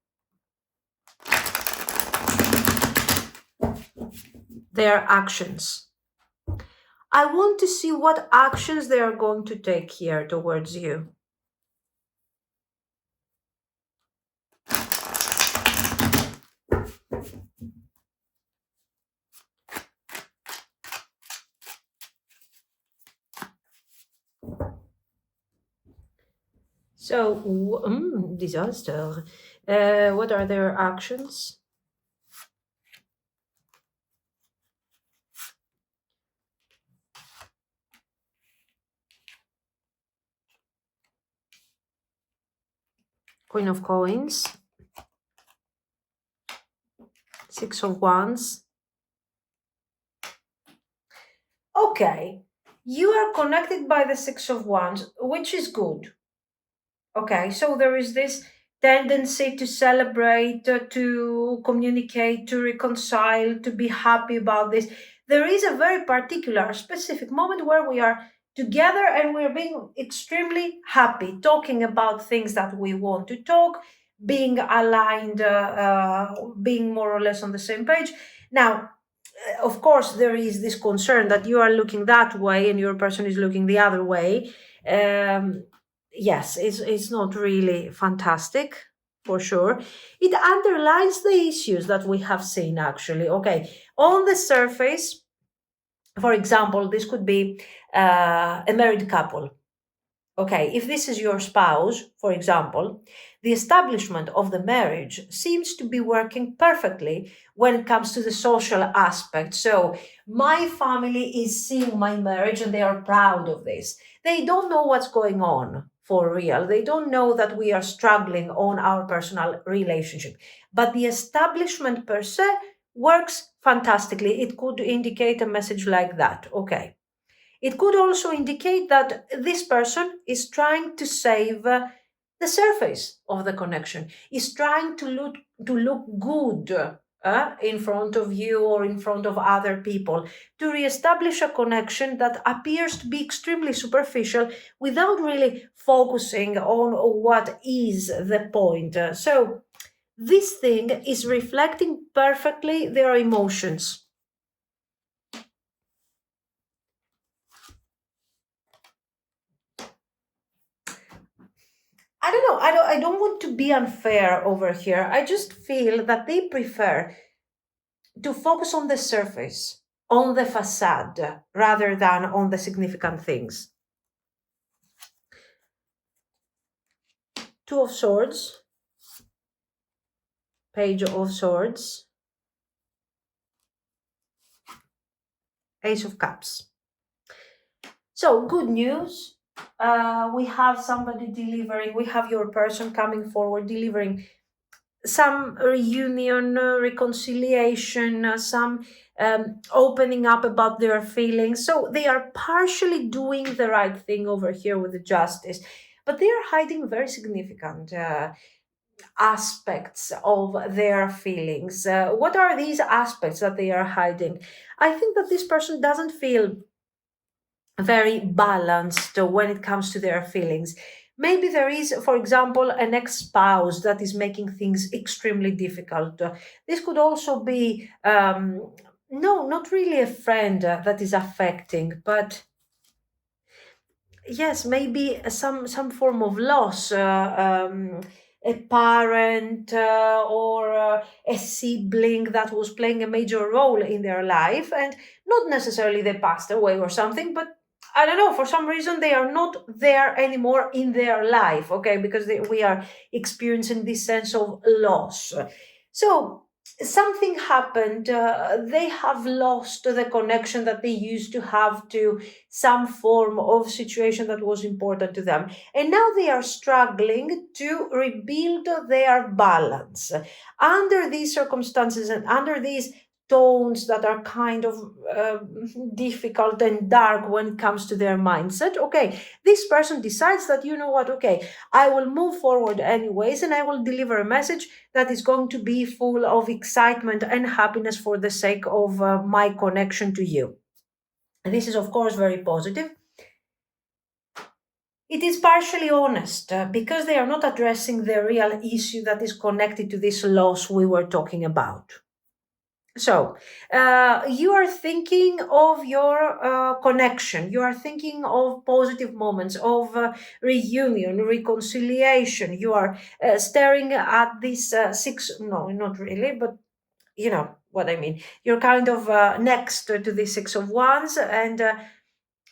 their actions. I want to see what actions they are going to take here towards you. So, disaster. What are their actions? Queen of Coins, Six of Wands. Okay, you are connected by the Six of Wands, which is good. Okay, so there is this tendency to celebrate, to communicate, to reconcile, to be happy about this. There is a very particular, specific moment where we are together and we're being extremely happy, talking about things that we want to talk, being aligned, being more or less on the same page. Now, of course, there is this concern that you are looking that way and your person is looking the other way. Yes, it's not really fantastic for sure. It underlines the issues that we have seen actually. Okay, on the surface, for example, this could be a married couple. Okay, if this is your spouse, for example, the establishment of the marriage seems to be working perfectly when it comes to the social aspect. So, my family is seeing my marriage and they are proud of this. They don't know what's going on for real. They don't know that we are struggling on our personal relationship. But the establishment per se works fantastically. It could indicate a message like that. Okay. It could also indicate that this person is trying to save the surface of the connection, is trying to look good in front of you or in front of other people, to reestablish a connection that appears to be extremely superficial without really focusing on what is the point. So, this thing is reflecting perfectly their emotions. I don't know. I don't want to be unfair over here. I just feel that they prefer to focus on the surface, on the facade, rather than on the significant things. Two of Swords, Page of Swords, Ace of Cups. So, good news. We have somebody delivering, we have your person coming forward delivering some reunion, reconciliation, some opening up about their feelings. So they are partially doing the right thing over here with the justice, but they are hiding very significant aspects of their feelings. What are these aspects that they are hiding? I think that this person doesn't feel very balanced when it comes to their feelings. Maybe there is, for example, an ex spouse that is making things extremely difficult. This could also be, no, not really a friend that is affecting, but yes, maybe some form of loss, a parent or a sibling that was playing a major role in their life, and not necessarily they passed away or something, but I don't know, for some reason they are not there anymore in their life, okay, because we are experiencing this sense of loss. So something happened, they have lost the connection that they used to have to some form of situation that was important to them. And now they are struggling to rebuild their balance. Under these circumstances and under these tones that are kind of difficult and dark when it comes to their mindset. Okay, this person decides that, you know what, okay, I will move forward anyways, and I will deliver a message that is going to be full of excitement and happiness for the sake of my connection to you. And this is, of course, very positive. It is partially honest because they are not addressing the real issue that is connected to this loss we were talking about. So, you are thinking of your connection, you are thinking of positive moments, of reunion, reconciliation. You are staring at this six, no, not really, but you know what I mean. You're kind of next to the Six of Wands and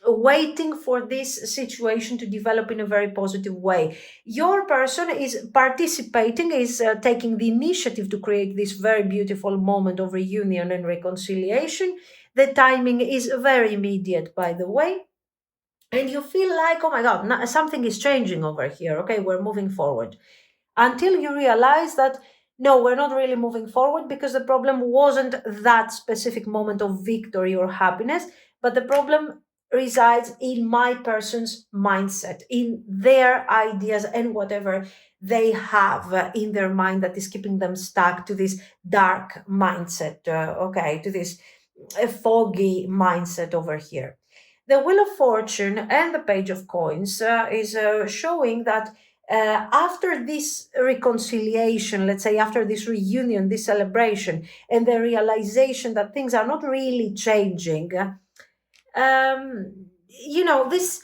waiting for this situation to develop in a very positive way. Your person is participating, is taking the initiative to create this very beautiful moment of reunion and reconciliation. The timing is very immediate, by the way. And you feel like, oh my God, something is changing over here. Okay, we're moving forward. Until you realize that no, we're not really moving forward because the problem wasn't that specific moment of victory or happiness, but the problem resides in my person's mindset, in their ideas and whatever they have in their mind that is keeping them stuck to this dark mindset, okay, to this foggy mindset over here. The Wheel of Fortune and the Page of Coins is showing that after this reconciliation, let's say after this reunion, this celebration, and the realization that things are not really changing, you know, this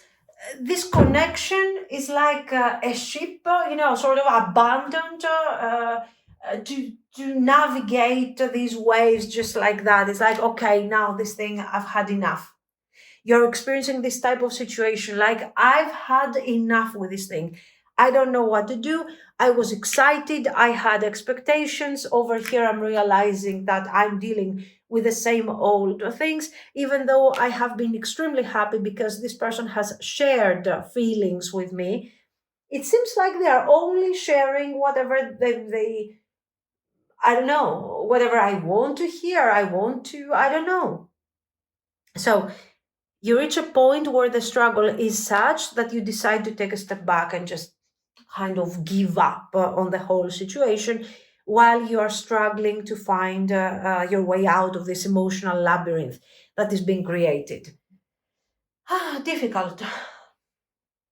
connection is like a ship, you know, sort of abandoned to navigate these waves just like that. It's like, okay, now this thing, I've had enough. You're experiencing this type of situation like, I've had enough with this thing. I don't know what to do. I was excited, I had expectations. Over here I'm realizing that I'm dealing with the same old things, even though I have been extremely happy because this person has shared feelings with me. It seems like they are only sharing whatever they I don't know, whatever I want to hear, I don't know. So you reach a point where the struggle is such that you decide to take a step back and just kind of give up on the whole situation while you are struggling to find your way out of this emotional labyrinth that is being created. Difficult.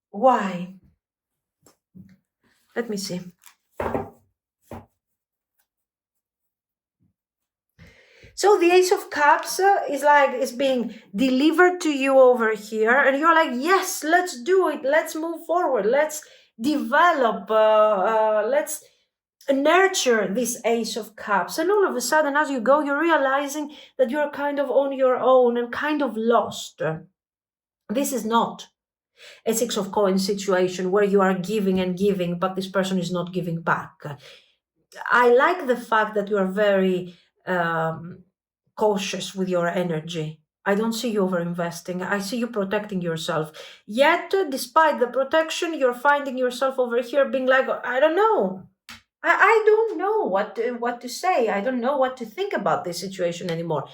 Why? Let me see. So the Ace of Cups is like it's being delivered to you over here, and you're like, yes, let's do it. Let's move forward. Let's develop. Let's nurture this Ace of Cups. And all of a sudden, as you go, you're realizing that you're kind of on your own and kind of lost. This is not a Six of Coins situation where you are giving and giving, but this person is not giving back. I like the fact that you are very cautious with your energy. I don't see you over investing. I see you protecting yourself. Yet, despite the protection, you're finding yourself over here being like, I don't know. I don't know what to say. I don't know what to think about this situation anymore.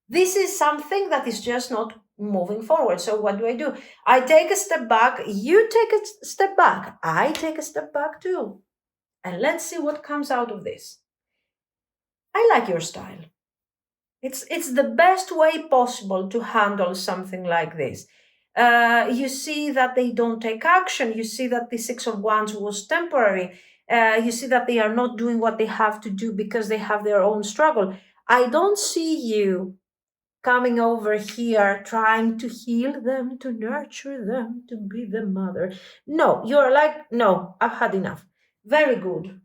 This is something that is just not moving forward. So what do? I take a step back. You take a step back. I take a step back too. And let's see what comes out of this. I like your style. It's the best way possible to handle something like this. You see that they don't take action. You see that the Six of Wands was temporary. You see that they are not doing what they have to do because they have their own struggle. I don't see you coming over here trying to heal them, to nurture them, to be the mother. No, you're like, no, I've had enough. Very good.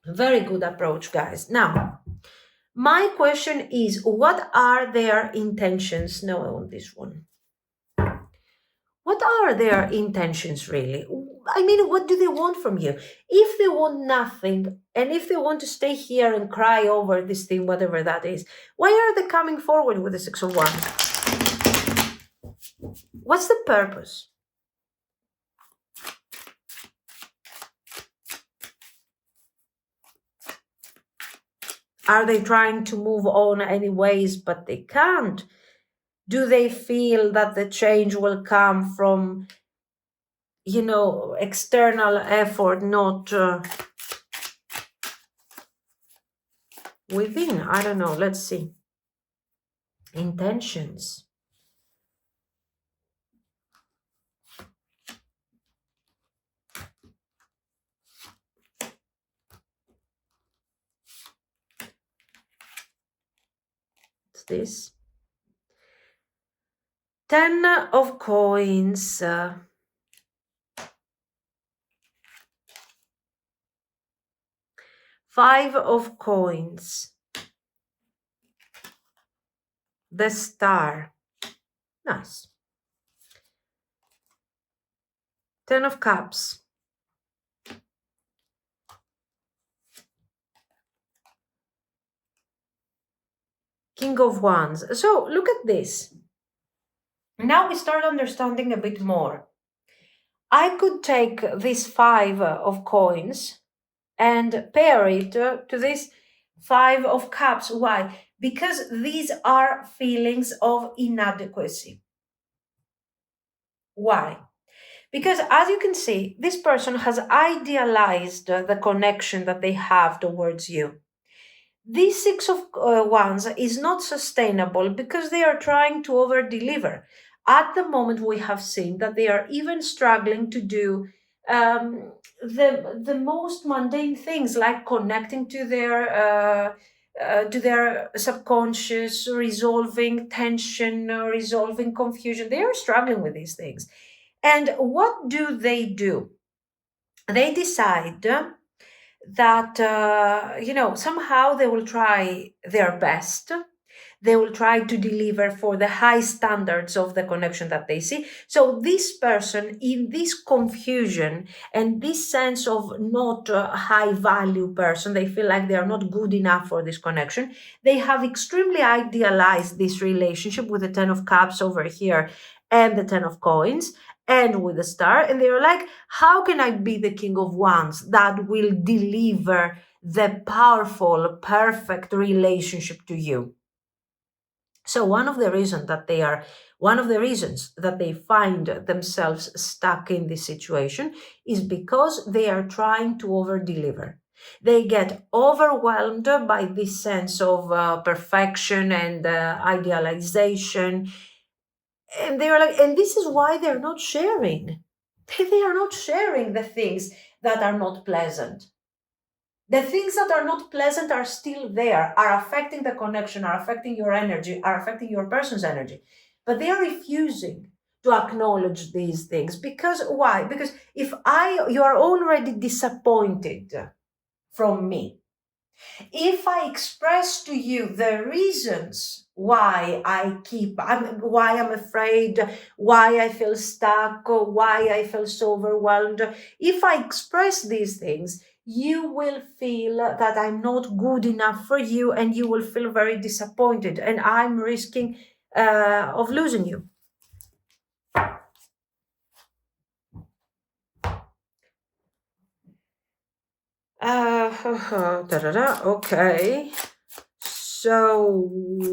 Very good approach, guys. Now, my question is, what are their intentions? No, I want this one. What are their intentions really? I mean, what do they want from you? If they want nothing, and if they want to stay here and cry over this thing, whatever that is, why are they coming forward with the Six of Wands? What's the purpose? Are they trying to move on anyways, but they can't? Do they feel that the change will come from, external effort, not within? I don't know. Let's see. Intentions. What's this? 10 of coins. 5 of coins. The star. Nice. 10 of cups. King of wands. So look at this. Now we start understanding a bit more. I could take this 5 of coins and pair it to this 5 of cups. Why? Because these are feelings of inadequacy. Why? Because as you can see, this person has idealized the connection that they have towards you. This 6 of wands is not sustainable because they are trying to over deliver. At the moment, we have seen that they are even struggling to do the most mundane things, like connecting to their subconscious, resolving tension, resolving confusion. They are struggling with these things. And what do? They decide that somehow they will try their best. They will try to deliver for the high standards of the connection that they see. So this person, in this confusion and this sense of not a high value person, they feel like they are not good enough for this connection. They have extremely idealized this relationship with the 10 of cups over here and the 10 of coins and with the star, and they're like, how can I be the king of wands that will deliver the powerful, perfect relationship to you? So one of the reasons that they find themselves stuck in this situation is because they are trying to over deliver. They get overwhelmed by this sense of perfection and idealization, and they are like, and this is why they're not sharing. They are not sharing the things that are not pleasant. The things that are not pleasant are still there, are affecting the connection, are affecting your energy, are affecting your person's energy. But they are refusing to acknowledge these things. Because why? Because if you are already disappointed from me, if I express to you the reasons why why I'm afraid, why I feel stuck, or why I feel so overwhelmed, if I express these things, you will feel that I'm not good enough for you, and you will feel very disappointed, and I'm risking of losing you. Okay. So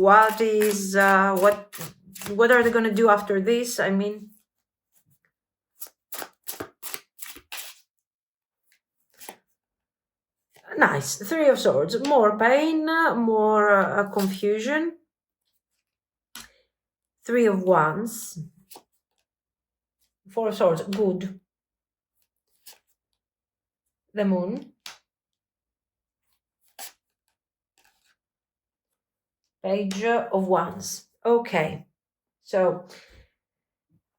what is what are they going to do after this? I mean, nice. 3 of swords. More pain, more confusion. 3 of wands. 4 of swords. Good. The moon. Page of wands. Okay. So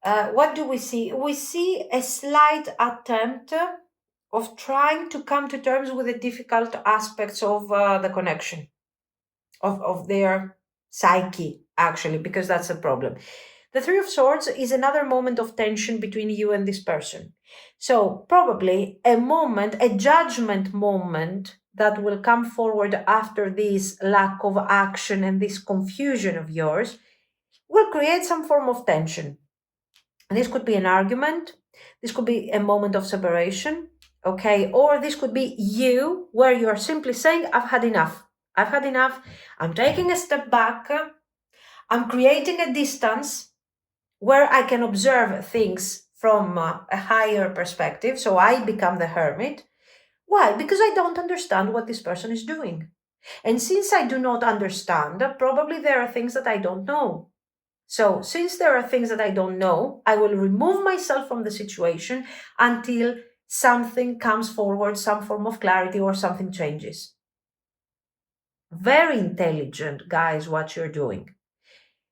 what do we see? We see a slight attempt of trying to come to terms with the difficult aspects of the connection, of their psyche, actually, because that's a problem. The 3 of swords is another moment of tension between you and this person. So probably a judgment moment that will come forward after this lack of action and this confusion of yours will create some form of tension. This could be an argument. This could be a moment of separation. Okay. Or this could be you where you are simply saying, I've had enough. I've had enough. I'm taking a step back. I'm creating a distance where I can observe things from a higher perspective. So I become the hermit. Why? Because I don't understand what this person is doing. And since I do not understand, probably there are things that I don't know. So, since there are things that I don't know, I will remove myself from the situation until something comes forward, some form of clarity, or something changes. Very intelligent, guys, what you're doing.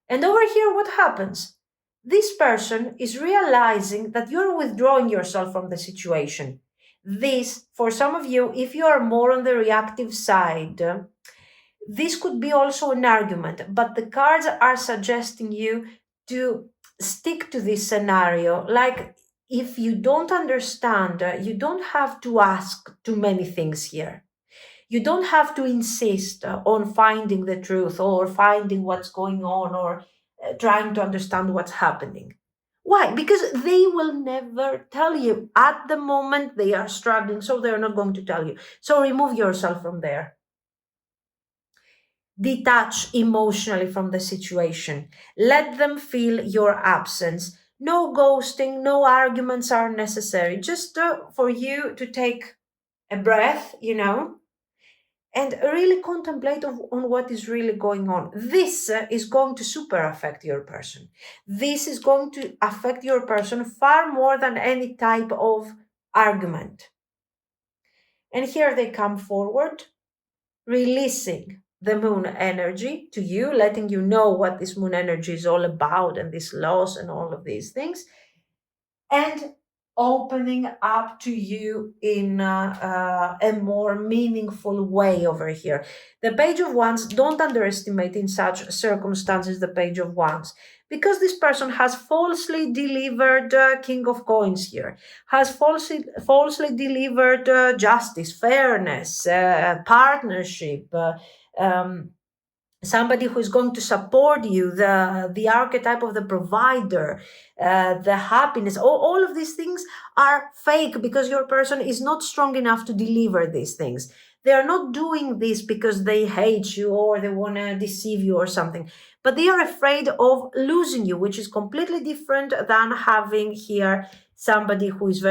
And over here, what happens? This person is realizing that you're withdrawing yourself from the situation. This, for some of you, if you are more on the reactive side, this could be also an argument, but the cards are suggesting you to stick to this scenario. Like, if you don't understand, you don't have to ask too many things here. You don't have to insist on finding the truth or finding what's going on or trying to understand what's happening. Why? Because they will never tell you. At the moment, they are struggling, so they're not going to tell you. So remove yourself from there. Detach emotionally from the situation. Let them feel your absence. No ghosting, no arguments are necessary. Just for you to take a breath, and really contemplate on what is really going on. This is going to super affect your person. This is going to affect your person far more than any type of argument. And here they come forward, releasing the moon energy to you, letting you know what this moon energy is all about and this loss and all of these things, and opening up to you in a more meaningful way over here. The Page of Wands, don't underestimate in such circumstances the Page of Wands, because this person has falsely delivered King of Coins here, has falsely delivered justice, fairness, partnership, somebody who is going to support you, the archetype of the provider, the happiness. All of these things are fake because your person is not strong enough to deliver these things. They are not doing this because they hate you or they want to deceive you or something, but they are afraid of losing you, which is completely different than having here somebody who is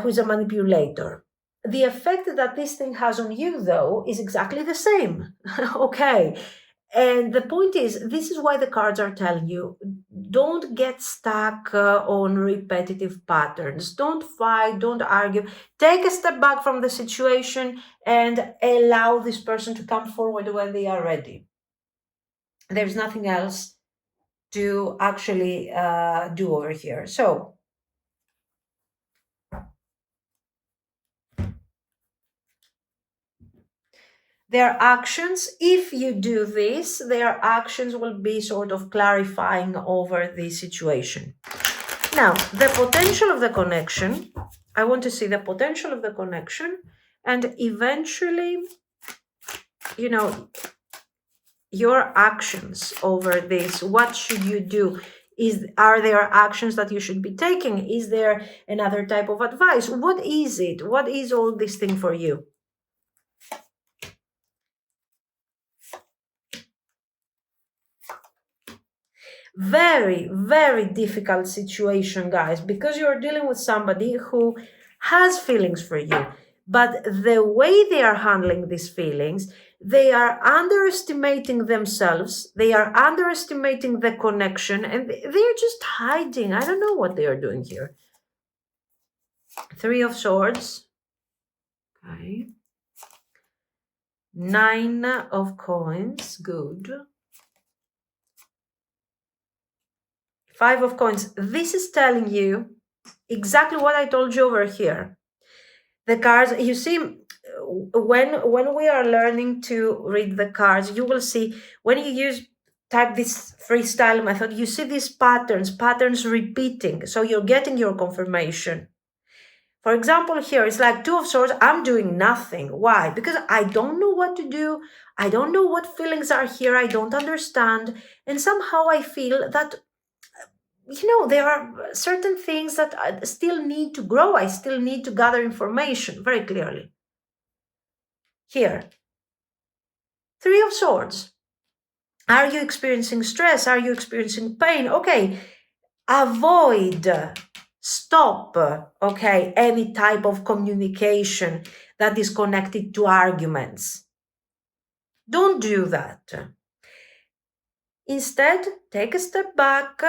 who's a manipulator. The effect that this thing has on you, though, is exactly the same. Okay. And the point is, this is why the cards are telling you don't get stuck on repetitive patterns. Don't fight, don't argue. Take a step back from the situation and allow this person to come forward when they are ready. There's nothing else to actually do over here. So, their actions, if you do this, their actions will be sort of clarifying over the situation. Now, the potential of the connection, I want to see the potential of the connection, and eventually, your actions over this. What should you do? Are there actions that you should be taking? Is there another type of advice? What is it? What is all this thing for you? Very, very difficult situation, guys, because you're dealing with somebody who has feelings for you, but the way they are handling these feelings, they are underestimating themselves, they are underestimating the connection, and they're just hiding. I don't know what they are doing here. Three of Swords. Okay. Nine of Coins. Good. Five of Coins. This is telling you exactly what I told you over here. The cards, you see, when we are learning to read the cards, you will see when you type this freestyle method, you see these patterns repeating. So you're getting your confirmation. For example, here it's like Two of Swords. I'm doing nothing. Why? Because I don't know what to do. I don't know what feelings are here. I don't understand. And somehow I feel that there are certain things that I still need to grow. I still need to gather information very clearly. Here, Three of Swords. Are you experiencing stress? Are you experiencing pain? Okay, avoid, stop, okay, any type of communication that is connected to arguments. Don't do that. Instead, take a step back,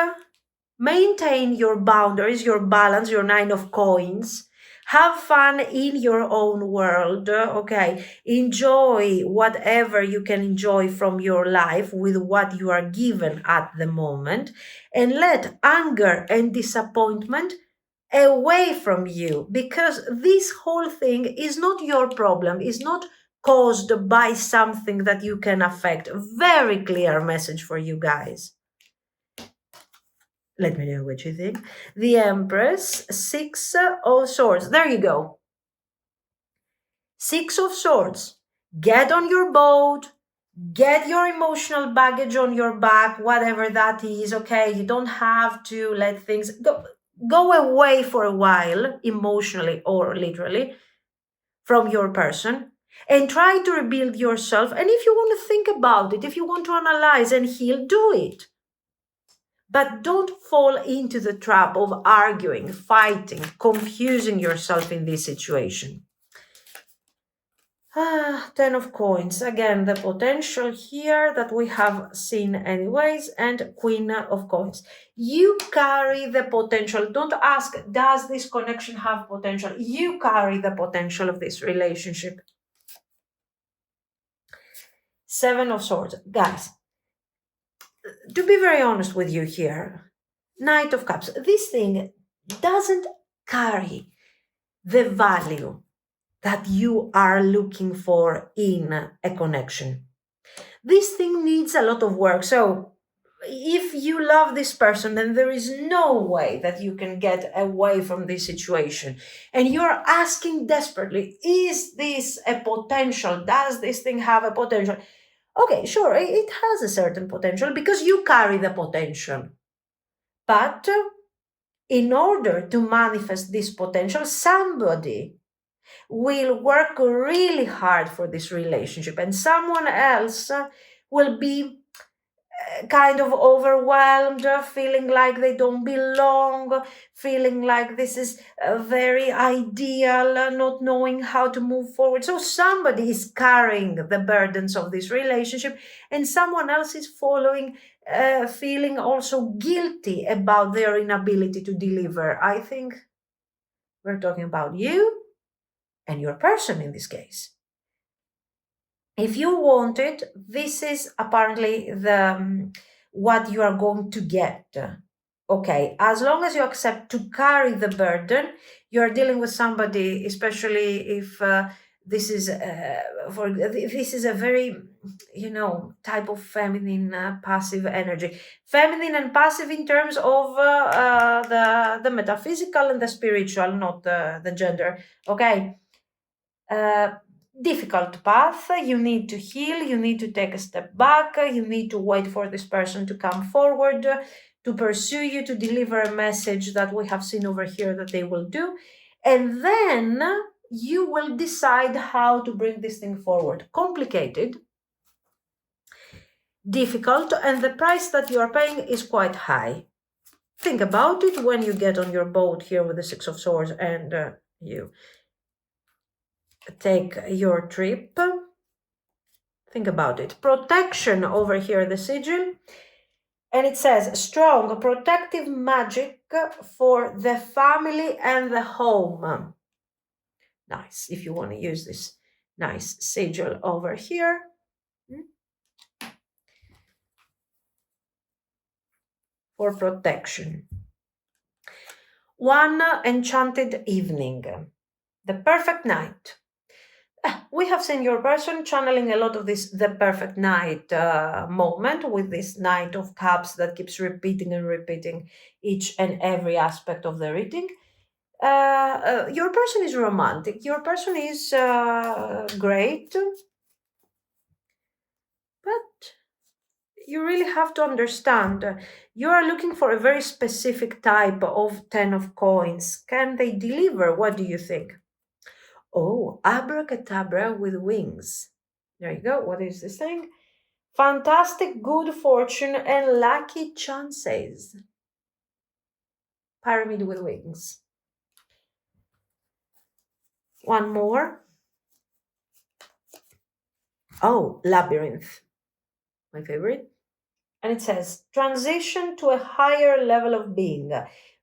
maintain your boundaries, your balance, your Nine of Coins. Have fun in your own world, okay? Enjoy whatever you can enjoy from your life with what you are given at the moment, and let anger and disappointment away from you, because this whole thing is not your problem, is not caused by something that you can affect. Very clear message for you guys. Let me know what you think. The Empress, Six of Swords. There you go. Six of Swords. Get on your boat. Get your emotional baggage on your back, whatever that is, okay? You don't have to let things go away for a while, emotionally or literally, from your person, and try to rebuild yourself. And if you want to think about it, if you want to analyze and heal, do it. But don't fall into the trap of arguing, fighting, confusing yourself in this situation. Ten of Coins. Again, the potential here that we have seen anyways, and Queen of Coins. You carry the potential. Don't ask, does this connection have potential? You carry the potential of this relationship. Seven of Swords. Guys, to be very honest with you here, Knight of Cups, this thing doesn't carry the value that you are looking for in a connection. This thing needs a lot of work. So if you love this person, then there is no way that you can get away from this situation. And you're asking desperately, is this a potential? Does this thing have a potential? Okay, sure, it has a certain potential because you carry the potential. But in order to manifest this potential, somebody will work really hard for this relationship, and someone else will be kind of overwhelmed, feeling like they don't belong, feeling like this is very ideal, not knowing how to move forward. So somebody is carrying the burdens of this relationship, and someone else is following, feeling also guilty about their inability to deliver. I think we're talking about you and your person in this case. If you want it, this is apparently the what you are going to get. Okay, as long as you accept to carry the burden, you're dealing with somebody, especially if this is this is a very type of feminine passive energy, feminine and passive in terms of the metaphysical and the spiritual, not the gender. Okay. Uh, Difficult path. You need to heal, you need to take a step back, you need to wait for this person to come forward, to pursue you, to deliver a message that we have seen over here that they will do, and then you will decide how to bring this thing forward. Complicated, difficult, and the price that you are paying is quite high. Think about it when you get on your boat here with the Six of Swords and you take your trip. Think about it. Protection over here, the sigil. And it says strong protective magic for the family and the home. Nice, if you want to use this nice sigil over here. For protection. One enchanted evening. The perfect night. We have seen your person channeling a lot of this the perfect night moment with this Knight of Cups that keeps repeating and repeating each and every aspect of the reading. Your person is romantic. Your person is great. But you really have to understand you are looking for a very specific type of Ten of Coins. Can they deliver? What do you think? Oh, abracadabra with wings. There you go. What is this thing? Fantastic good fortune and lucky chances. Pyramid with wings. One more. Oh, labyrinth. My favorite. And it says, transition to a higher level of being,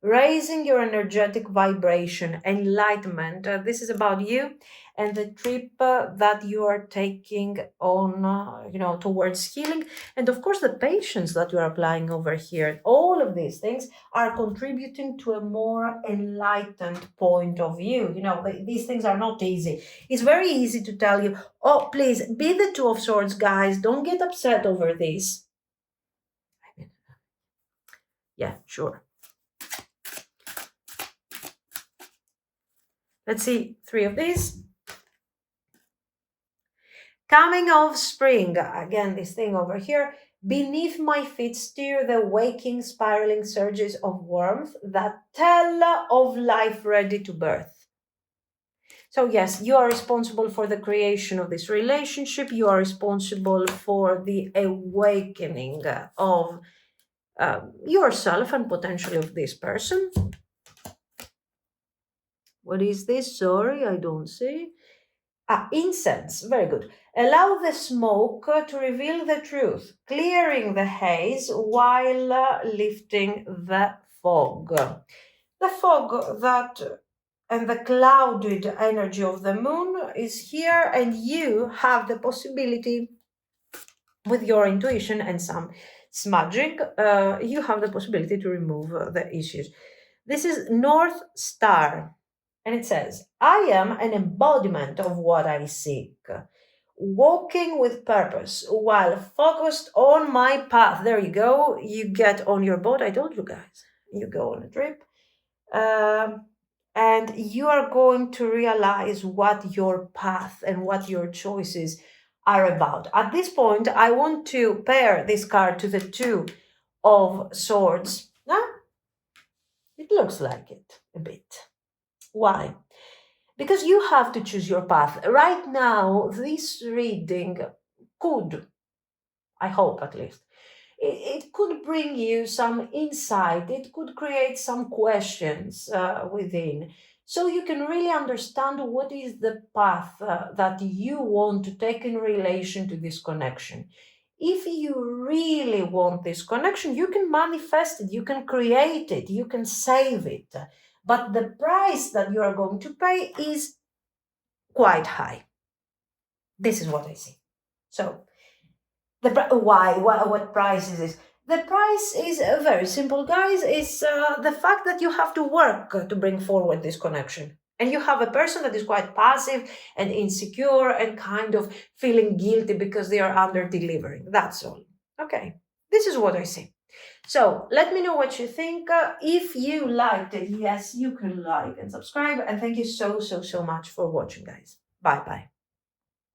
raising your energetic vibration, enlightenment. This is about you and the trip that you are taking on, towards healing. And of course, the patience that you are applying over here. All of these things are contributing to a more enlightened point of view. These things are not easy. It's very easy to tell you, oh, please be the Two of Swords, guys. Don't get upset over this. Yeah, sure. Let's see, 3 of these. Coming of spring, again, this thing over here. Beneath my feet steer the waking, spiraling surges of warmth that tell of life ready to birth. So, yes, you are responsible for the creation of this relationship. You are responsible for the awakening of yourself and potentially of this person. What is this? Sorry, I don't see. Incense. Very good. Allow the smoke to reveal the truth, clearing the haze while lifting the fog. The fog that and the clouded energy of the moon is here, and you have the possibility, with your intuition and some smudging, you have the possibility to remove the issues. This is North Star, and it says, I am an embodiment of what I seek, walking with purpose while focused on my path. There you go. You get on your boat. I told you guys, you go on a trip. And you are going to realize what your path and what your choices are about. At this point, I want to pair this card to the Two of Swords. It looks like it a bit. Why? Because you have to choose your path. Right now, this reading could, I hope at least, it could bring you some insight. It could create some questions within. So you can really understand what is the path that you want to take in relation to this connection. If you really want this connection, you can manifest it, you can create it, you can save it. But the price that you are going to pay is quite high. This is what I see. So, what price is this? The price is very simple, guys. It's the fact that you have to work to bring forward this connection. And you have a person that is quite passive and insecure and kind of feeling guilty because they are under delivering. That's all. Okay, this is what I see. So let me know what you think. If you liked it, yes, you can like and subscribe. And thank you so, so, so much for watching, guys. Bye bye.